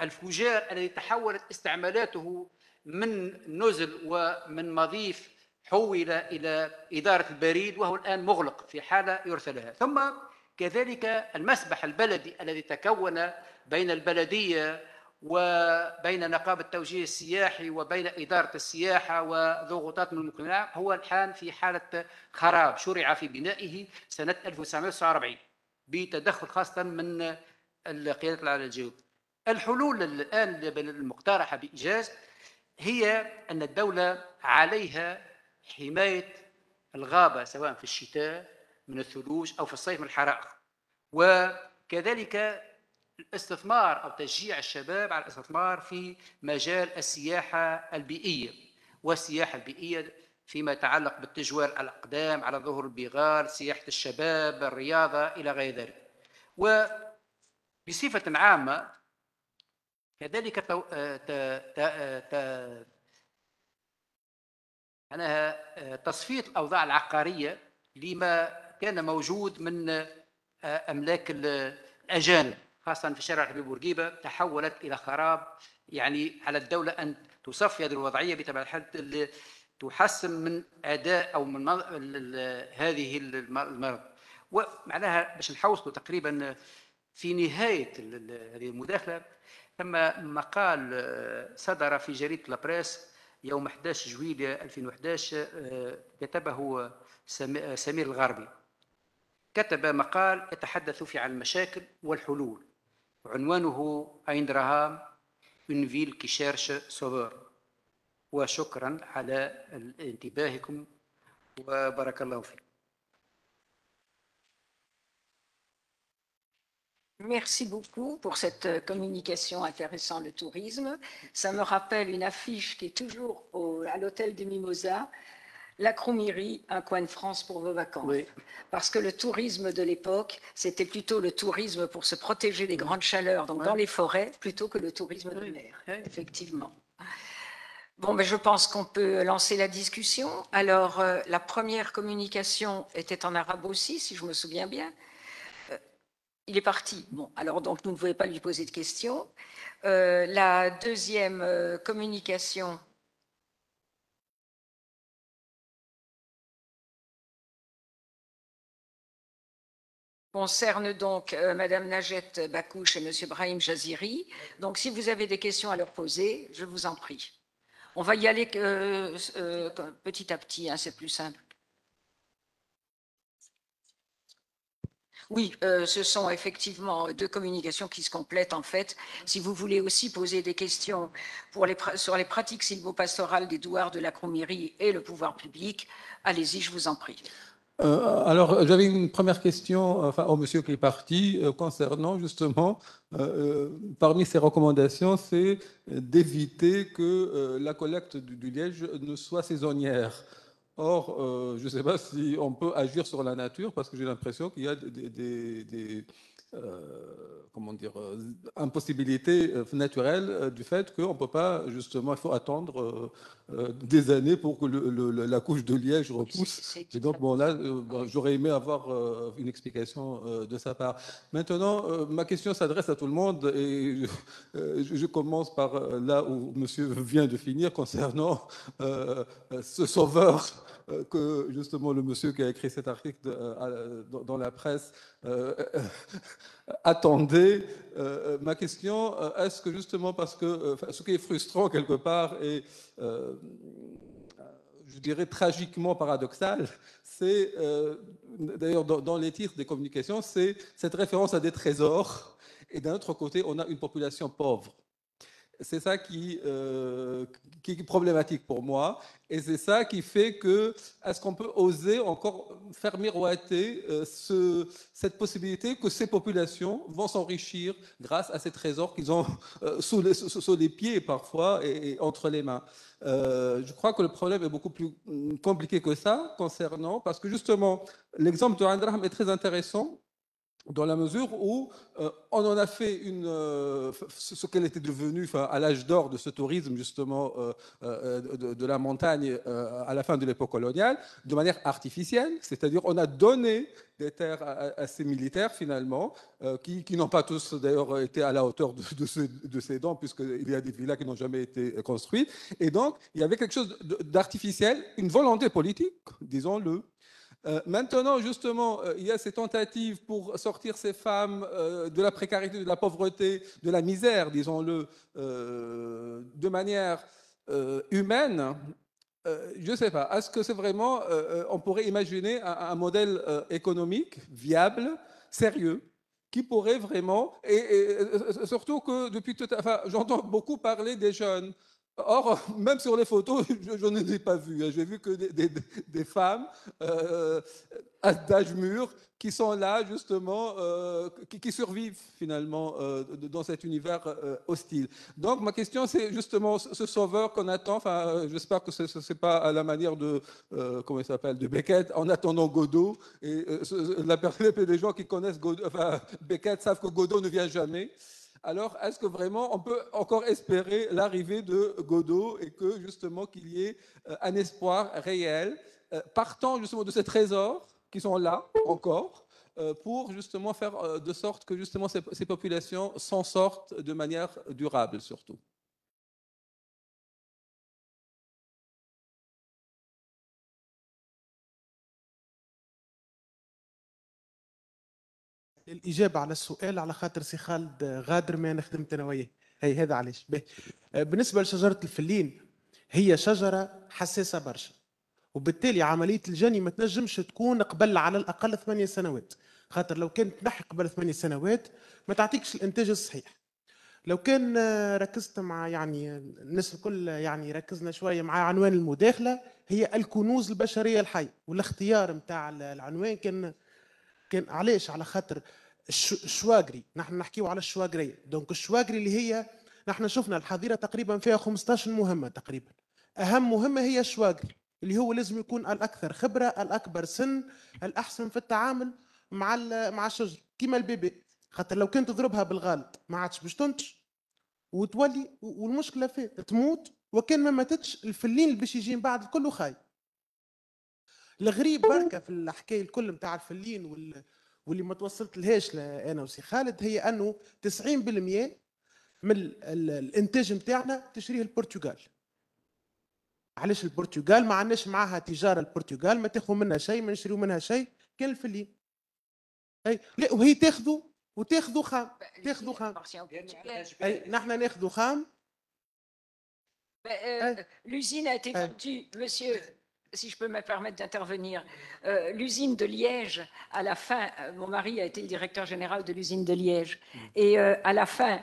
الفجار الذي تحولت استعمالاته من نزل ومن مضيف حول إلى إدارة البريد وهو الآن مغلق في حالة يرسلها. ثم كذلك المسبح البلدي الذي تكون بين البلدية وبين نقابة التوجيه السياحي وبين إدارة السياحة وضغوطات من المجتمع هو الآن في حالة خراب. شرع في بنائه سنة 1949 بتدخل خاصة من القيادات العليا الجوية. الحلول الآن المقترحة بإيجاز هي أن الدولة عليها حماية الغابة سواء في الشتاء من الثلوج أو في الصيف من الحرائق، وكذلك الاستثمار أو تشجيع الشباب على الاستثمار في مجال السياحة البيئية، والسياحة البيئية فيما يتعلق بالتجوال الأقدام على ظهر البغال، سياحة الشباب، الرياضة إلى غير ذلك. وبصفة عامة كذلك تصفية الأوضاع العقارية لما كان موجود من أملاك الأجانب خاصة في شارع الحبيب بورقيبة تحولت إلى خراب. يعني على الدولة أن تصفي هذه الوضعية بطبيعة الحال تحسن من أداء أو من هذه المرض. ومعناها باش نحوصلوا تقريبا في نهاية هذه المداخلة ثم مقال صدر في جريدة لابريس يوم 11 جويلية 2011 كتبه سمير الغربي. كتب مقال يتحدث فيه عن المشاكل والحلول وعنوانه أين درهام une ville qui cherche sauveur. وشكرا على انتباهكم وبارك الله فيكم. Merci beaucoup pour cette communication intéressant le tourisme. Ça me rappelle une affiche qui est toujours à l'hôtel des Mimosas, la Croumirie, un coin de France pour vos vacances. Oui. Parce que le tourisme de l'époque, c'était plutôt le tourisme pour se protéger des grandes chaleurs, donc dans les forêts, plutôt que le tourisme de mer, effectivement. Bon, mais je pense qu'on peut lancer la discussion. Alors, la première communication était en arabe aussi, si je me souviens bien. Il est parti. Bon, alors donc nous ne pouvons pas lui poser de questions. La deuxième communication concerne donc Madame Najet Bakouche et Monsieur Brahim Jaziri. Donc si vous avez des questions à leur poser, je vous en prie. On va y aller petit à petit, hein, c'est plus simple. Oui, ce sont effectivement deux communications qui se complètent en fait. Si vous voulez aussi poser des questions sur les pratiques sylvopastorales des douars de la Croumirie et le pouvoir public, allez-y, je vous en prie. Alors, j'avais une première question au monsieur qui est parti concernant justement, parmi ses recommandations, c'est d'éviter que la collecte du liège ne soit saisonnière. Or, je ne sais pas si on peut agir sur la nature parce que j'ai l'impression qu'il y a des impossibilités naturelles du fait qu'on ne peut pas, justement, il faut attendre des années pour que la couche de liège repousse. Et donc, bon, là, j'aurais aimé avoir une explication de sa part. Maintenant, ma question s'adresse à tout le monde et je commence par là où monsieur vient de finir concernant ce sauveur que justement le monsieur qui a écrit cet article dans la presse attendait. Ma question, est-ce que justement parce que ce qui est frustrant quelque part et je dirais tragiquement paradoxal, c'est d'ailleurs dans les titres des communications, c'est cette référence à des trésors et d'un autre côté on a une population pauvre. C'est ça qui est problématique pour moi. Et c'est ça qui fait que, est-ce qu'on peut oser encore faire miroiter cette possibilité que ces populations vont s'enrichir grâce à ces trésors qu'ils ont sous les pieds parfois et entre les mains. Je crois que le problème est beaucoup plus compliqué que ça concernant, parce que justement, l'exemple de Andraham est très intéressant. dans la mesure où on en a fait ce qu'elle était devenue à l'âge d'or de ce tourisme justement de la montagne à la fin de l'époque coloniale, de manière artificielle, c'est-à-dire on a donné des terres à ces militaires finalement, qui n'ont pas tous d'ailleurs été à la hauteur de ces dons, puisqu'il y a des villas qui n'ont jamais été construites, et donc il y avait quelque chose d'artificiel, une volonté politique, disons-le. Maintenant, justement, il y a ces tentatives pour sortir ces femmes de la précarité, de la pauvreté, de la misère, disons-le, de manière humaine. Je ne sais pas, est-ce que c'est vraiment, on pourrait imaginer un modèle économique viable, sérieux, qui pourrait vraiment, et surtout que depuis tout à l'heure, j'entends beaucoup parler des jeunes. Or, même sur les photos, je ne les ai pas vues. J'ai vu que des femmes d'âge mûr qui sont là, justement, qui survivent finalement dans cet univers hostile. Donc, ma question, c'est justement ce sauveur qu'on attend. Enfin, j'espère que ce n'est pas à la manière de, comment il s'appelle, de Beckett, en attendant Godot. Et les gens qui connaissent Godot, enfin, Beckett savent que Godot ne vient jamais. Alors, est-ce que vraiment on peut encore espérer l'arrivée de Godot et que justement qu'il y ait un espoir réel, partant justement de ces trésors qui sont là encore, pour justement faire de sorte que justement ces populations s'en sortent de manière durable surtout? الإجابة على السؤال على خاطر سي خالد غادر ما أنا خدمت أنا وياه، هي هذا علاش. بالنسبة لشجرة الفلين، هي شجرة حساسة برشا، وبالتالي عملية الجني ما تنجمش تكون قبل على الأقل 8 سنوات، خاطر لو كانت تنحي قبل 8 سنوات ما تعطيكش الإنتاج الصحيح. لو كان ركزت مع يعني الناس الكل يعني ركزنا شوية مع عنوان المداخلة، هي الكنوز البشرية الحية، والاختيار نتاع العنوان كان علاش؟ على خاطر الشواقري، نحن نحكيو على الشواقرية. دونك الشواقري اللي هي نحن شفنا الحظيرة تقريبا فيها 15 مهمة تقريبا، أهم مهمة هي الشواقري اللي هو لازم يكون الأكثر خبرة، الأكبر سن، الأحسن في التعامل مع الشجر كيما البيبي، خاطر لو كنت تضربها بالغلط ما عادش باش تنتج وتولي، والمشكلة فين تموت، وكان ما ماتتش الفلين اللي باش يجي من بعد كله خايب. الغريب بركه في الحكايه الكل نتاع الفلين واللي ما توصلت لهاش انا وسي خالد، هي انه 90% من الانتاج نتاعنا تشريه البرتغال. علاش البرتغال؟ ما عندناش معاها تجاره، البرتغال ما تاخذ منها شيء، ما نشريو منها شيء، كان الفلين. اي لا، وهي تاخذوا خام، تاخذوا خام. اي نحن ناخذوا خام. L'usine a été vendue, monsieur, si je peux me permettre d'intervenir, l'usine de Liège, à la fin, mon mari a été le directeur général de l'usine de Liège, et à la fin,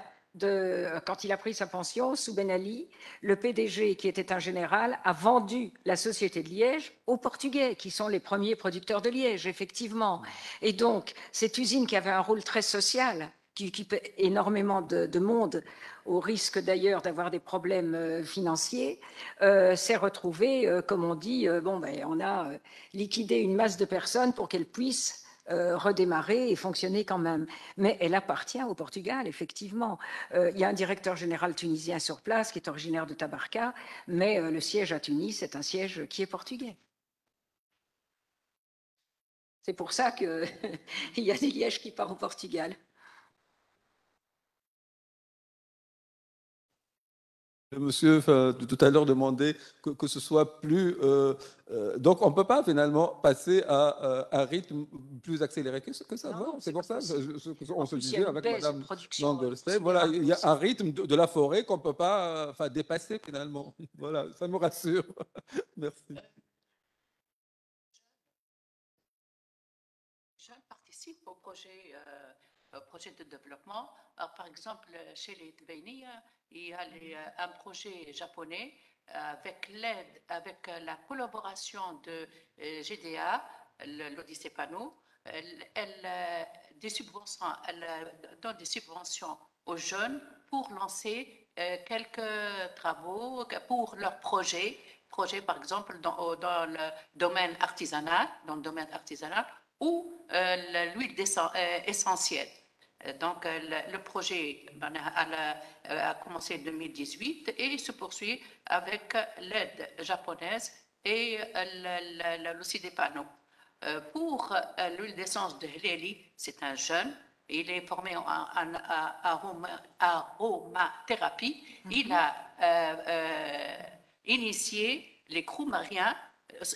quand il a pris sa pension, sous Ben Ali, le PDG, qui était un général, a vendu la société de Liège aux Portugais, qui sont les premiers producteurs de Liège, effectivement. Et donc, cette usine qui avait un rôle très social, qui occupait énormément de monde, au risque d'ailleurs d'avoir des problèmes financiers, s'est retrouvée, comme on dit, on a liquidé une masse de personnes pour qu'elles puissent redémarrer et fonctionner quand même. Mais elle appartient au Portugal, effectivement. Il y a un directeur général tunisien sur place qui est originaire de Tabarka, mais le siège à Tunis est un siège qui est portugais. C'est pour ça qu'il y a des Lièges qui partent au Portugal. Monsieur tout à l'heure demandait que ce soit plus... donc on ne peut pas finalement passer à un rythme plus accéléré que ça va. C'est pour ça qu'on se disait avec Mme Landelstey. Voilà, il y a un rythme de la forêt qu'on ne peut pas dépasser finalement. Voilà, ça me rassure. Merci. Je participe au projet de développement. Alors, par exemple, chez les Tbénia, il y a un projet japonais avec l'aide, avec la collaboration de GDA, l'Odyssée Pano. Elle donne des subventions aux jeunes pour lancer quelques travaux pour leurs projets par exemple dans le domaine artisanal, ou l'huile essentielle. Donc, le projet a commencé en 2018 et se poursuit avec l'aide japonaise et aussi des panneaux. Pour l'huile d'essence de Hleli, c'est un jeune. Il est formé en aromathérapie. Il a initié les cromariens,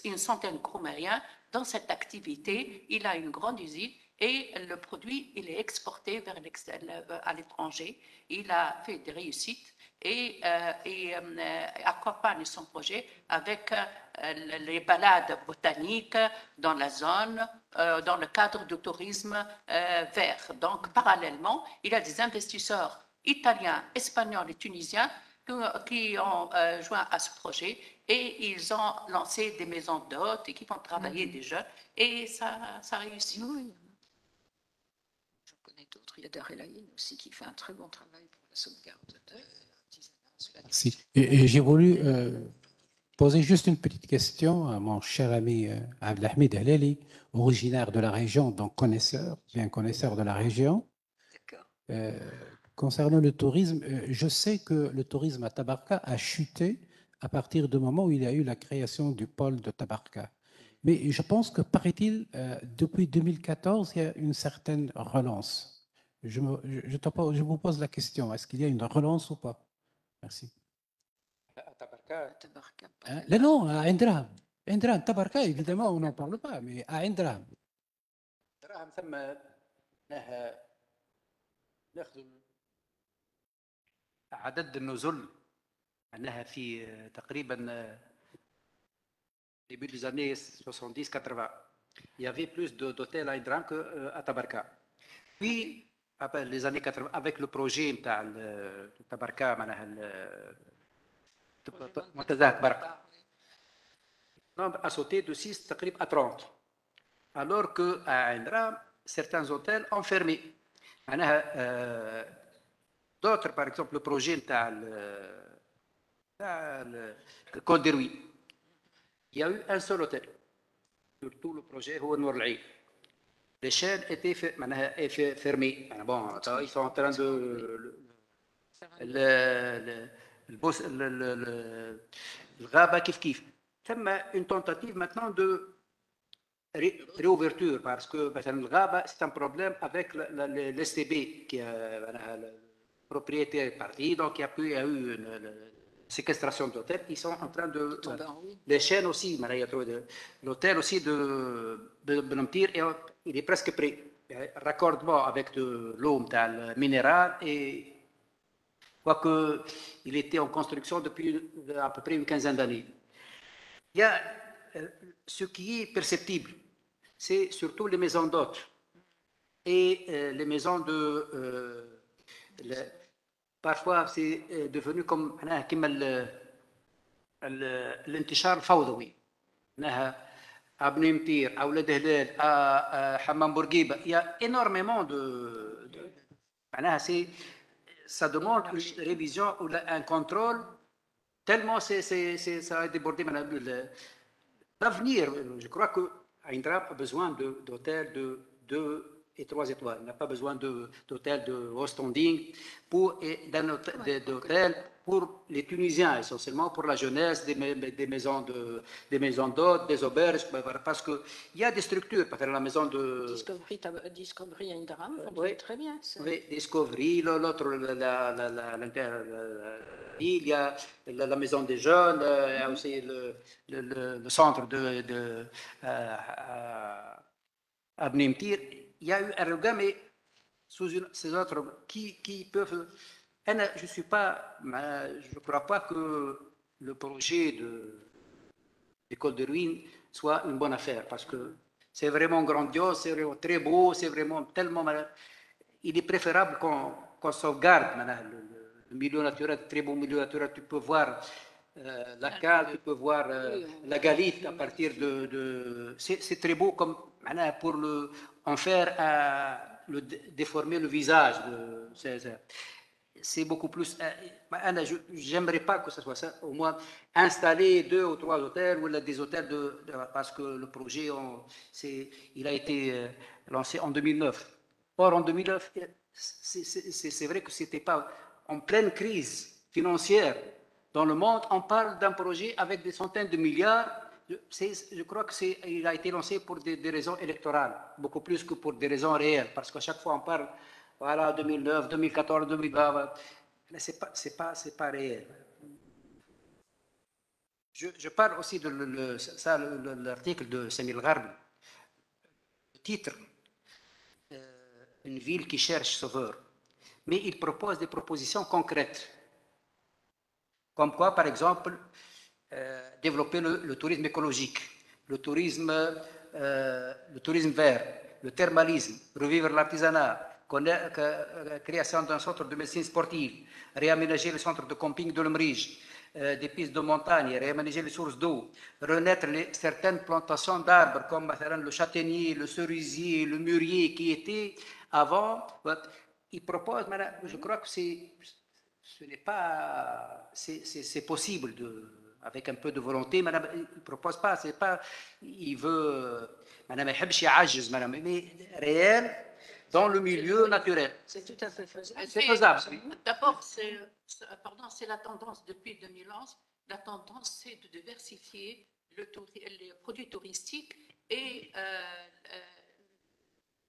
une centaine de cromariens dans cette activité. Il a une grande usine et le produit, il est exporté à l'étranger. Il a fait des réussites et accompagne son projet avec les balades botaniques dans la zone, dans le cadre du tourisme vert. Donc, parallèlement, il y a des investisseurs italiens, espagnols et tunisiens qui ont joint à ce projet et ils ont lancé des maisons d'hôtes et qui vont travailler des jeunes et ça réussit. Oui. J'en connais d'autres. Il y a Dar El Ain aussi qui fait un très bon travail pour la sauvegarde de l'artisanat. Si. Et j'ai voulu poser juste une petite question à mon cher ami Abdelhamid Hleli, originaire de la région, donc bien connaisseur de la région. D'accord. Concernant le tourisme, je sais que le tourisme à Tabarka a chuté à partir du moment où il y a eu la création du pôle de Tabarka. Mais je pense que, paraît-il, depuis 2014, il y a une certaine relance. Je vous pose la question, est-ce qu'il y a une relance ou pas? Merci. Tabarka, Hein? Non, à Indra. Indra, Tabarka, évidemment, on n'en parle pas, mais à Indra. عدد النزل معناها في تقريبا début des années 70-80. Il y avait plus d'hôtels à Indram qu'à Tabarka. Puis, après les années 80, avec le projet de Tabarka, منتزه برق, le nombre a sauté de 6 à 30. Alors qu'à Indram, certains hôtels ont fermé. D'autres, par exemple, le projet de Col de Ruy, il y a eu un seul hôtel sur tout le projet, c'est Nour Al-Ain. Les chaînes étaient fermées. Bon, ils sont en train de... الغابة كيف ثم une tentative maintenant de réouverture parce que مثلا الغابة c'est un problème avec l'STB qui est propriétaire parti, donc il y a eu une séquestration d'hôtels. Ils sont en train de... Les chaînes aussi, l'hôtel aussi de Benamtir, il est presque prêt. Raccordement avec de l'eau minérale et quoique il était en construction depuis à peu près une quinzaine d'années. Il y a ce qui est perceptible, c'est surtout les maisons d'hôtes et les maisons de... parfois c'est devenu comme الانتشار الفوضوي. à Benamtir, à Ouled Hlel, à Hammam Bourguiba, il y a énormément de ça demande une révision ou un contrôle tellement ça a débordé. L'avenir, je crois que Indra a besoin d'hôtels de 2 et 3 étoiles. Il n'a pas besoin d'hôtels de haut standing d'hôtels pour les Tunisiens, essentiellement pour la jeunesse, des maisons d'hôtes, des auberges, parce qu'il y a des structures, par exemple la maison de... Discovery Indra, oui, très bien. Ça. Oui, Discovery, l'autre, il y a la maison des jeunes, il y a aussi le centre à Benamtir. Il y a eu un regard, mais sous ces autres qui peuvent... Je ne crois pas que le projet de Col de Ruine soit une bonne affaire, parce que c'est vraiment grandiose, c'est vraiment très beau, c'est vraiment tellement... Il est préférable qu'on sauvegarde le milieu naturel, très beau milieu naturel. Tu peux voir la cale, tu peux voir la galite à partir de... C'est très beau comme, pour en faire, déformer le visage. c'est beaucoup plus. J'aimerais pas que ce soit ça. Au moins, installer 2 ou 3 hôtels ou des hôtels parce que le projet, il a été lancé en 2009. Or, en 2009, c'est vrai que c'était pas en pleine crise financière dans le monde. On parle d'un projet avec des centaines de milliards. Je crois qu'il a été lancé pour des raisons électorales, beaucoup plus que pour des raisons réelles, parce qu'à chaque fois on parle, voilà, 2009, 2014, 2020, mais c'est pas réel. Je parle aussi de l'article de Samir Gharbi, le titre, une ville qui cherche sauveur, mais il propose des propositions concrètes, comme quoi, par exemple, développer le tourisme écologique, le tourisme vert, le thermalisme, revivre l'artisanat, création d'un centre de médecine sportive, réaménager le centre de camping de l'Omrige, des pistes de montagne, réaménager les sources d'eau, renaître certaines plantations d'arbres comme le châtaignier, le cerisier, le mûrier qui étaient avant. Il propose, je crois que ce n'est pas, c'est possible avec un peu de volonté. Madame, il ne propose pas, c'est pas, il veut, madame, mais réel dans le milieu naturel. C'est tout à fait faisable. C'est faisable. D'abord, c'est la tendance depuis 2011. La tendance, c'est de diversifier les produits touristiques et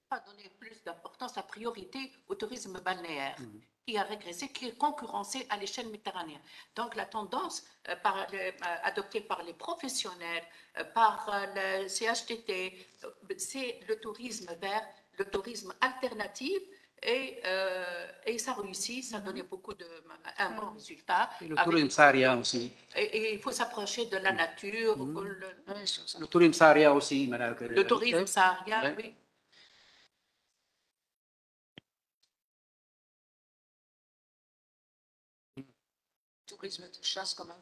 pas donner plus d'importance, la priorité au tourisme balnéaire, qui a régressé, qui est concurrencé à l'échelle méditerranéenne. Donc la tendance adoptée par les professionnels, par le CHTT, c'est le tourisme vert, le tourisme alternatif, et ça réussit, ça a donné un bon résultat. Et le tourisme saharien aussi. Et il faut s'approcher de la nature. Le tourisme saharien aussi, madame. Le tourisme saharien, oui. Tourisme de chasse quand même.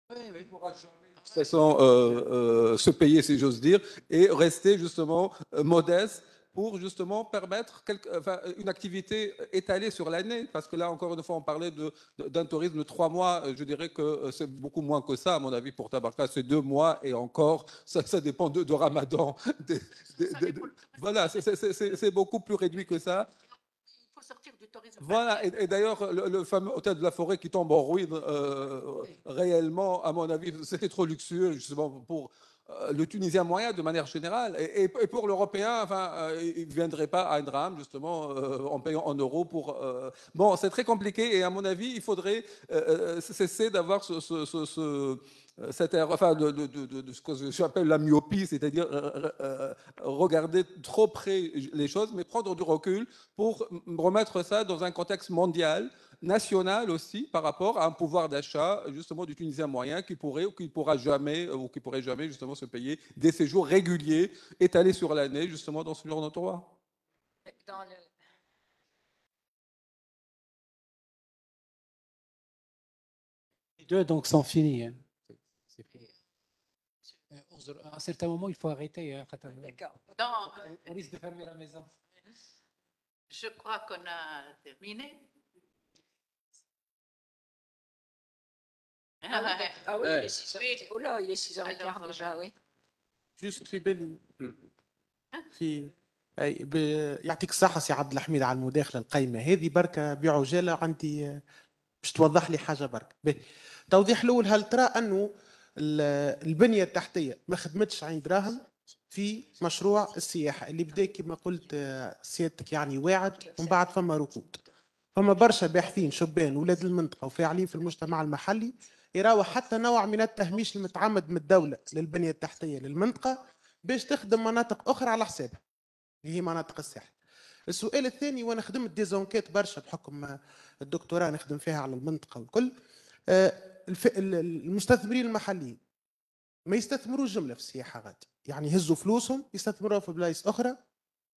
De toute façon, se payer, si j'ose dire, et rester justement modeste pour justement permettre une activité étalée sur l'année. Parce que là, encore une fois, on parlait d'un tourisme de 3 mois. Je dirais que c'est beaucoup moins que ça, à mon avis, pour Tabarka. C'est 2 mois et encore, ça dépend de Ramadan. Voilà, c'est beaucoup plus réduit que ça. Sortir du tourisme. Voilà, et d'ailleurs, le fameux hôtel de la Forêt qui tombe en ruine, réellement, à mon avis, c'était trop luxueux, justement, pour le Tunisien moyen, de manière générale. Et pour l'Européen, il ne viendrait pas à un drame, justement, en payant en euros pour... Bon, c'est très compliqué, et à mon avis, il faudrait cesser d'avoir cette ère, de ce que j'appelle la myopie, c'est-à-dire regarder trop près les choses, mais prendre du recul pour remettre ça dans un contexte mondial, national aussi, par rapport à un pouvoir d'achat justement du Tunisien moyen qui pourrait ou qui pourra jamais ou qui pourrait jamais justement se payer des séjours réguliers étalés sur l'année justement dans ce genre d'endroit. Les deux donc sont finis. Hein. À un certain moment, il faut arrêter. Hein. D'accord. On risque de fermer la maison. Je crois qu'on a terminé. Ah oui, il est 6h. Oh là, il est 6h15 déjà, oui. جوست في بالي يعطيك الصحة سي عبد الحميد على المداخلة القيمة هذه بركة بعجالة عندي باش توضح لي حاجة بركة. توضيح الأول، هل ترى أنه البنية التحتية ما خدمتش عين دراهم في مشروع السياحة اللي بدا كما قلت سيادتك يعني واعد ومن بعد فما ركود؟ فما برشا باحثين شبان ولاد المنطقة وفاعلين في المجتمع المحلي يراوا حتى نوع من التهميش المتعمد من الدولة للبنية التحتية للمنطقة باش تخدم مناطق أخرى على حسابها اللي هي مناطق الساحل. السؤال الثاني، وانا خدمت ديزونكيت برشا بحكم الدكتوراه نخدم فيها على المنطقة والكل، المستثمرين المحليين ما يستثمروش جملة في السياحة غادي، يعني يهزوا فلوسهم يستثمروها في بلايص أخرى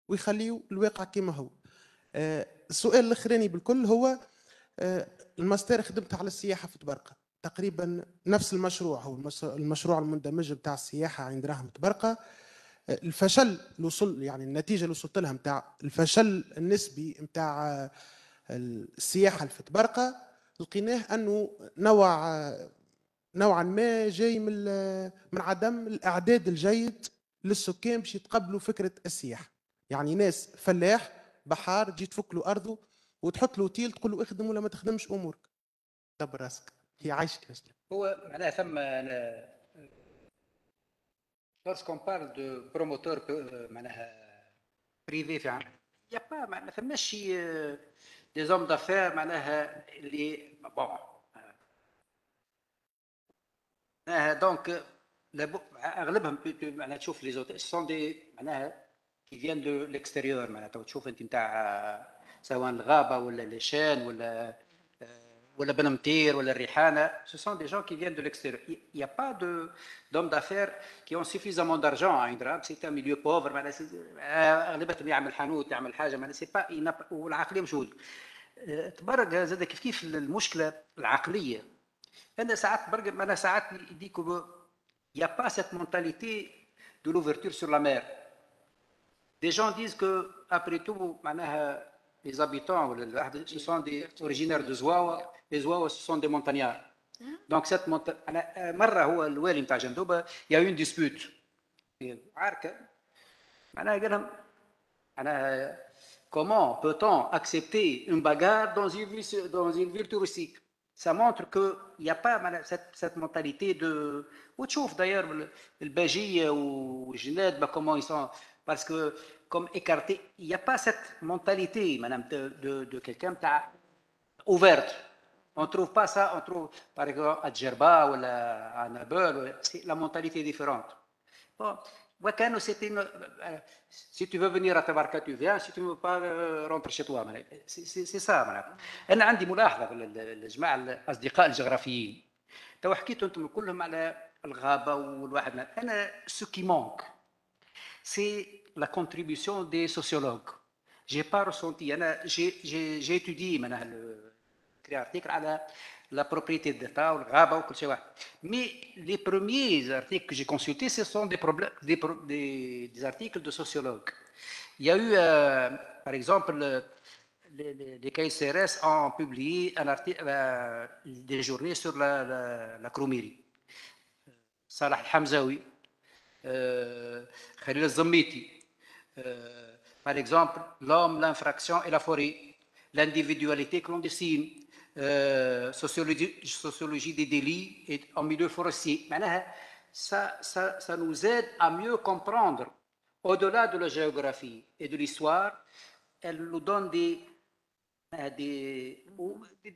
ويخليوا الواقع كما هو. السؤال الأخراني بالكل هو الماستر خدمت على السياحة في تبرقة، تقريبا نفس المشروع، هو المشروع المندمج بتاع السياحة عند راهم تبرقة. الفشل اللي وصل، يعني النتيجه اللي وصلت لها نتاع الفشل النسبي نتاع السياحه اللي في تبرقه، لقيناه انه نوعا ما جاي من عدم الاعداد الجيد للسكان باش يتقبلوا فكره السياحه. يعني ناس فلاح بحار تجي تفك له ارضه وتحط له اوتيل تقول له اخدم ولا ما تخدمش امورك دبر راسك، هي عايشه كيفاش. هو معناها ثم lorsqu'on parle de promoteur معناها بريفي في عام يا با ما ثماش شي دي زوم دافير معناها اللي بون معناها دونك اغلبهم معناها تشوف لي زوتيل سون دي معناها كي فيان دو ليكستيريور معناها تشوف انت نتاع سواء الغابه ولا ليشان ولا بنمتير ولا الريحانه. Ce sont des gens qui viennent de l'extérieur. Il n'y a pas d'hommes d'affaires qui ont suffisamment d'argent à Indra. C'est un milieu pauvre. اغلبتهم يعمل حانوت يعمل حاجه معناها سي با والعقليه مش موجوده. تبرق زاد كيف المشكله العقليه. انا ساعات برق انا ساعات يديكوا il n'y a pas cette mentalité de l'ouverture sur la mer. Des gens disent que après tout معناها les habitants ce sont des originaires de Zouawa. Les Zouawa ce sont des montagnards. Donc cette مرة هو الوالي نتاع جندوبة il y a eu une dispute. عاركة معناها قال لهم معناها comment peut-on accepter une bagarre dans une ville touristique? Ça montre qu'il n'y a pas cette mentalité de... وتشوف d'ailleurs الباجية والجناد comment ils sont... Parce que comme écarté, il n'y a pas cette mentalité, madame, de quelqu'un ouverte. On ne trouve pas ça, on trouve par exemple à Djerba ou à Nabel, c'est la mentalité différente. Bon, si tu veux venir à Tabarka, tu viens, si tu ne veux pas, rentre chez toi. C'est ça, madame. أنا عندي ملاحظة في الجماعة الأصدقاء الجغرافيين. تو حكيتوا أنتم كلهم على الغابة والواحد. أنا ce qui manque, c'est la contribution des sociologues. J'ai pas ressenti. J'ai étudié créé article على la propriété d'État والغابة وكل شيء واحد. Mais les premiers articles que j'ai consultés, ce sont des articles de sociologues. Il y a eu, par exemple, les KCRS ont publié un article, des journées sur la Kroumérie. Salah Hamzaoui, Khalil Zamiti, par exemple, l'homme, l'infraction et la forêt, l'individualité clandestine, sociologie des délits et en milieu forestier. Ça nous aide à mieux comprendre, au-delà de la géographie et de l'histoire, elle nous donne des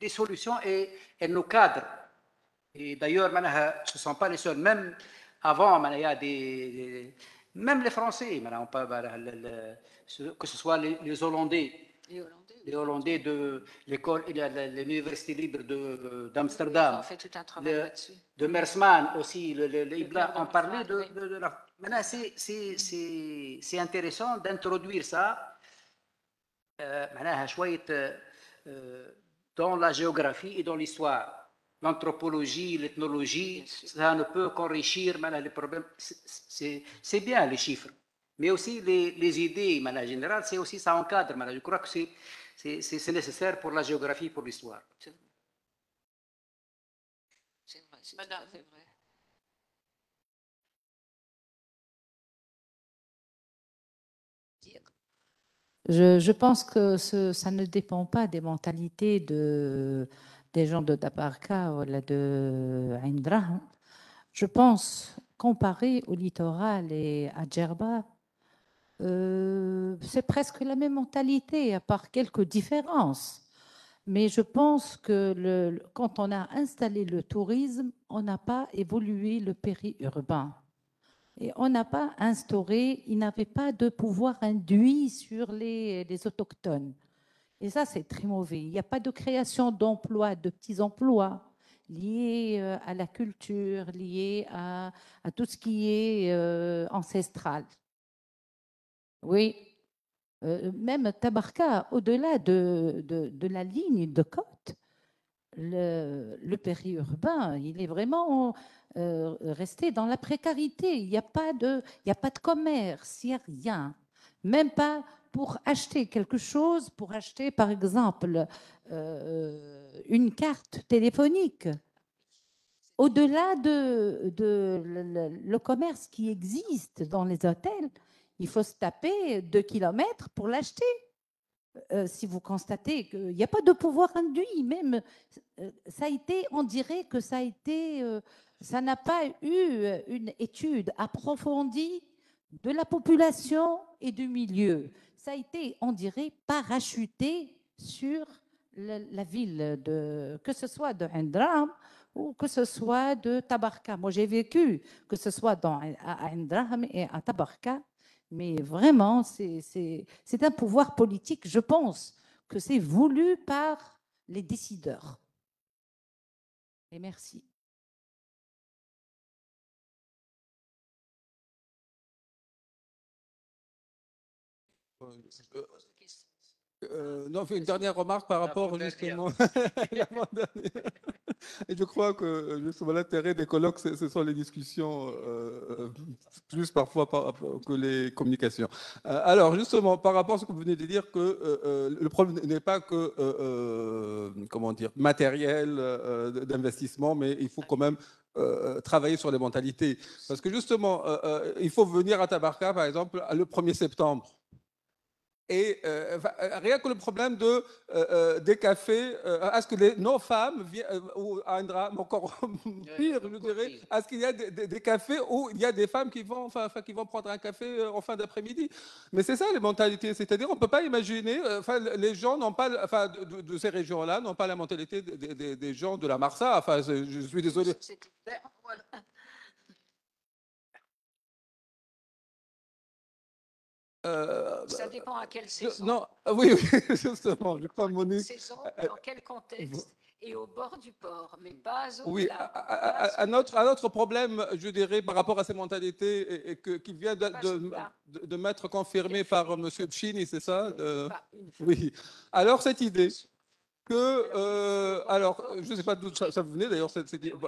solutions et elle nous cadre. Et d'ailleurs, ce ne sont pas les seuls. Même avant, il y a même les Français, on peut, que ce soit les Hollandais. Les Hollandais de l'école, l'université libre d'Amsterdam. On fait tout un travail là-dessus. De Mersman aussi, les Blancs ont parlé de la... Maintenant, c'est intéressant d'introduire ça dans la géographie et dans l'histoire. L'anthropologie, l'ethnologie, ça ne peut qu'enrichir les problèmes. C'est bien les chiffres, mais aussi les idées, en général, c'est aussi ça encadre. Je crois que c'est nécessaire pour la géographie, pour l'histoire. C'est vrai, c'est Madame. tout à fait vrai. Je pense que ça ne dépend pas des mentalités des gens de Tabarka ou de Indra. Je pense, comparé au littoral et à Djerba, c'est presque la même mentalité, à part quelques différences. Mais je pense que quand on a installé le tourisme, on n'a pas évolué le périurbain. Et on n'a pas instauré, il n'avait pas de pouvoir induit sur les autochtones. Et ça, c'est très mauvais. Il n'y a pas de création d'emplois, de petits emplois liés à la culture, liés à tout ce qui est ancestral. Oui. Même Tabarka, au-delà de la ligne de côte, le périurbain, il est vraiment resté dans la précarité. Il n'y a pas de commerce, il n'y a rien. Même pas pour acheter quelque chose, pour acheter par exemple une carte téléphonique. Au-delà le commerce qui existe dans les hôtels, il faut se taper 2 kilomètres pour l'acheter. Si vous constatez qu'il n'y a pas de pouvoir induit, même ça a été, on dirait que ça a été, ça n'a pas eu une étude approfondie de la population et du milieu. Ça a été, on dirait, parachuté sur la ville, que ce soit de Indram ou que ce soit de Tabarka. Moi, j'ai vécu, que ce soit à Indram et à Tabarka, mais vraiment, c'est un pouvoir politique, je pense, que c'est voulu par les décideurs. Et merci. Non, une dernière remarque par rapport justement Et je crois que justement l'intérêt des colloques, ce sont les discussions plus parfois que les communications. Alors justement, par rapport à ce que vous venez de dire, que le problème n'est pas que comment dire, matériel d'investissement, mais il faut quand même travailler sur les mentalités. Parce que justement, il faut venir à Tabarka, par exemple, le 1er septembre. Et rien que le problème des cafés, est-ce que nos femmes, ou à Indra, encore pire, je dirais, est-ce qu'il y a des cafés où il y a des femmes qui vont prendre un café en fin d'après-midi? Mais c'est ça les mentalités, c'est-à-dire on ne peut pas imaginer, les gens n'ont pas, de ces régions-là, n'ont pas la mentalité des gens de la Marsa. Enfin, je suis désolé. Ça dépend à quelle saison. Non, oui, justement, je crois, Monique. Saison, dans quel contexte et au bord du port, mais pas au-delà. Oui, un autre problème, je dirais, par rapport à ces mentalités, et qui vient de m'être confirmé par M. Pchini, c'est ça? Oui. Alors, cette idée que, alors, je ne sais pas d'où ça venait d'ailleurs,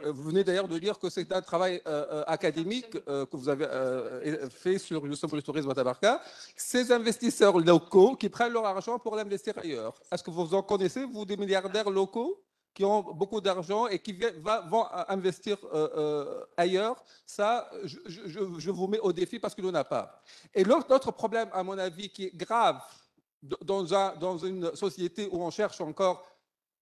vous venez d'ailleurs de dire que c'est un travail académique que vous avez fait sur justement le tourisme à Tabarka. Ces investisseurs locaux qui prennent leur argent pour l'investir ailleurs. Est-ce que vous en connaissez, vous, des milliardaires locaux qui ont beaucoup d'argent et qui vont investir ailleurs? Ça, je vous mets au défi parce qu'il n'y en a pas. Et l'autre problème, à mon avis, qui est grave, dans une société où on cherche encore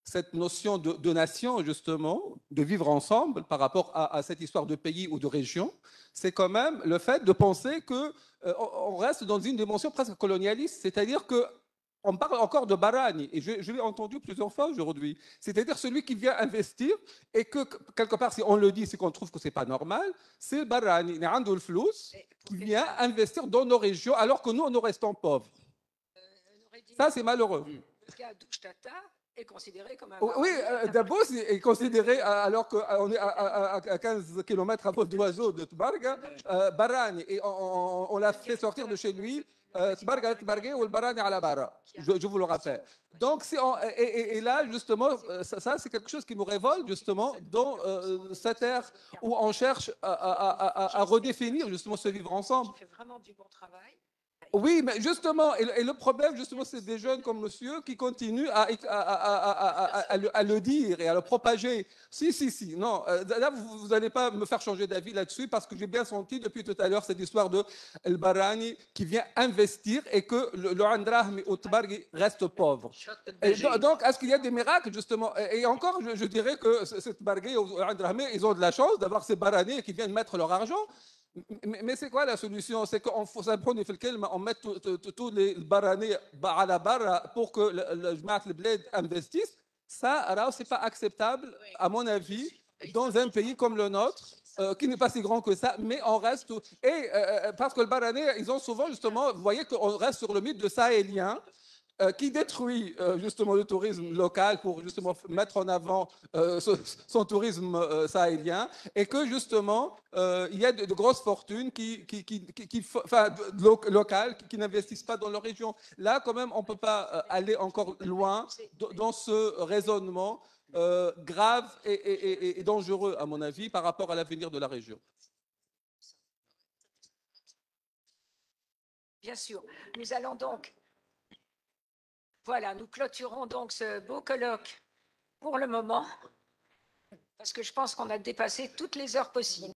cette notion de nation, justement, de vivre ensemble par rapport à cette histoire de pays ou de région, c'est quand même le fait de penser qu'on reste dans une dimension presque colonialiste, c'est-à-dire qu'on parle encore de Barani, et je l'ai entendu plusieurs fois aujourd'hui, c'est-à-dire celui qui vient investir, et que quelque part, si on le dit, c'est qu'on trouve que ce n'est pas normal, c'est le Barani, qui vient investir dans nos régions, alors que nous restons pauvres. Ça, c'est malheureux. Le cas d'Ouchtata est considéré comme un... Oui, Dabos est considéré, alors qu'on est à 15 km à vol d'oiseau de Tbarga, Barani, et on l'a fait sortir de chez lui, Tbarga ou le Barani à la Bara, je vous le rappelle. Donc, et là, justement, ça c'est quelque chose qui nous révolte, justement, dans cette ère où on cherche à redéfinir, justement, ce vivre ensemble. Il fait vraiment du bon travail. Oui, mais justement, et le problème, justement, c'est des jeunes comme monsieur qui continuent à le dire et à le propager. Si, non, là, vous n'allez pas me faire changer d'avis là-dessus parce que j'ai bien senti depuis tout à l'heure cette histoire de El Barani qui vient investir et que le Andrahmi ou Tbargi reste pauvre. Et donc, est-ce qu'il y a des miracles, justement? Et encore, je dirais que ces Tbargi ou Andrahmi, ils ont de la chance d'avoir ces Barani qui viennent mettre leur argent. Mais c'est quoi la solution? C'est qu'on on met tous les baranés à la barre pour que le bled investisse. Ça, c'est pas acceptable, à mon avis, dans un pays comme le nôtre, qui n'est pas si grand que ça, mais on reste... Et parce que le barané, ils ont souvent, justement, vous voyez qu'on reste sur le mythe de Sahélien, qui détruit justement le tourisme local pour justement mettre en avant son tourisme sahélien, et que justement il y a de grosses fortunes locales qui n'investissent pas dans leur région. Là, quand même, on ne peut pas aller encore loin dans ce raisonnement grave et dangereux, à mon avis, par rapport à l'avenir de la région. Bien sûr. Nous allons donc, voilà, nous clôturons donc ce beau colloque pour le moment, parce que je pense qu'on a dépassé toutes les heures possibles.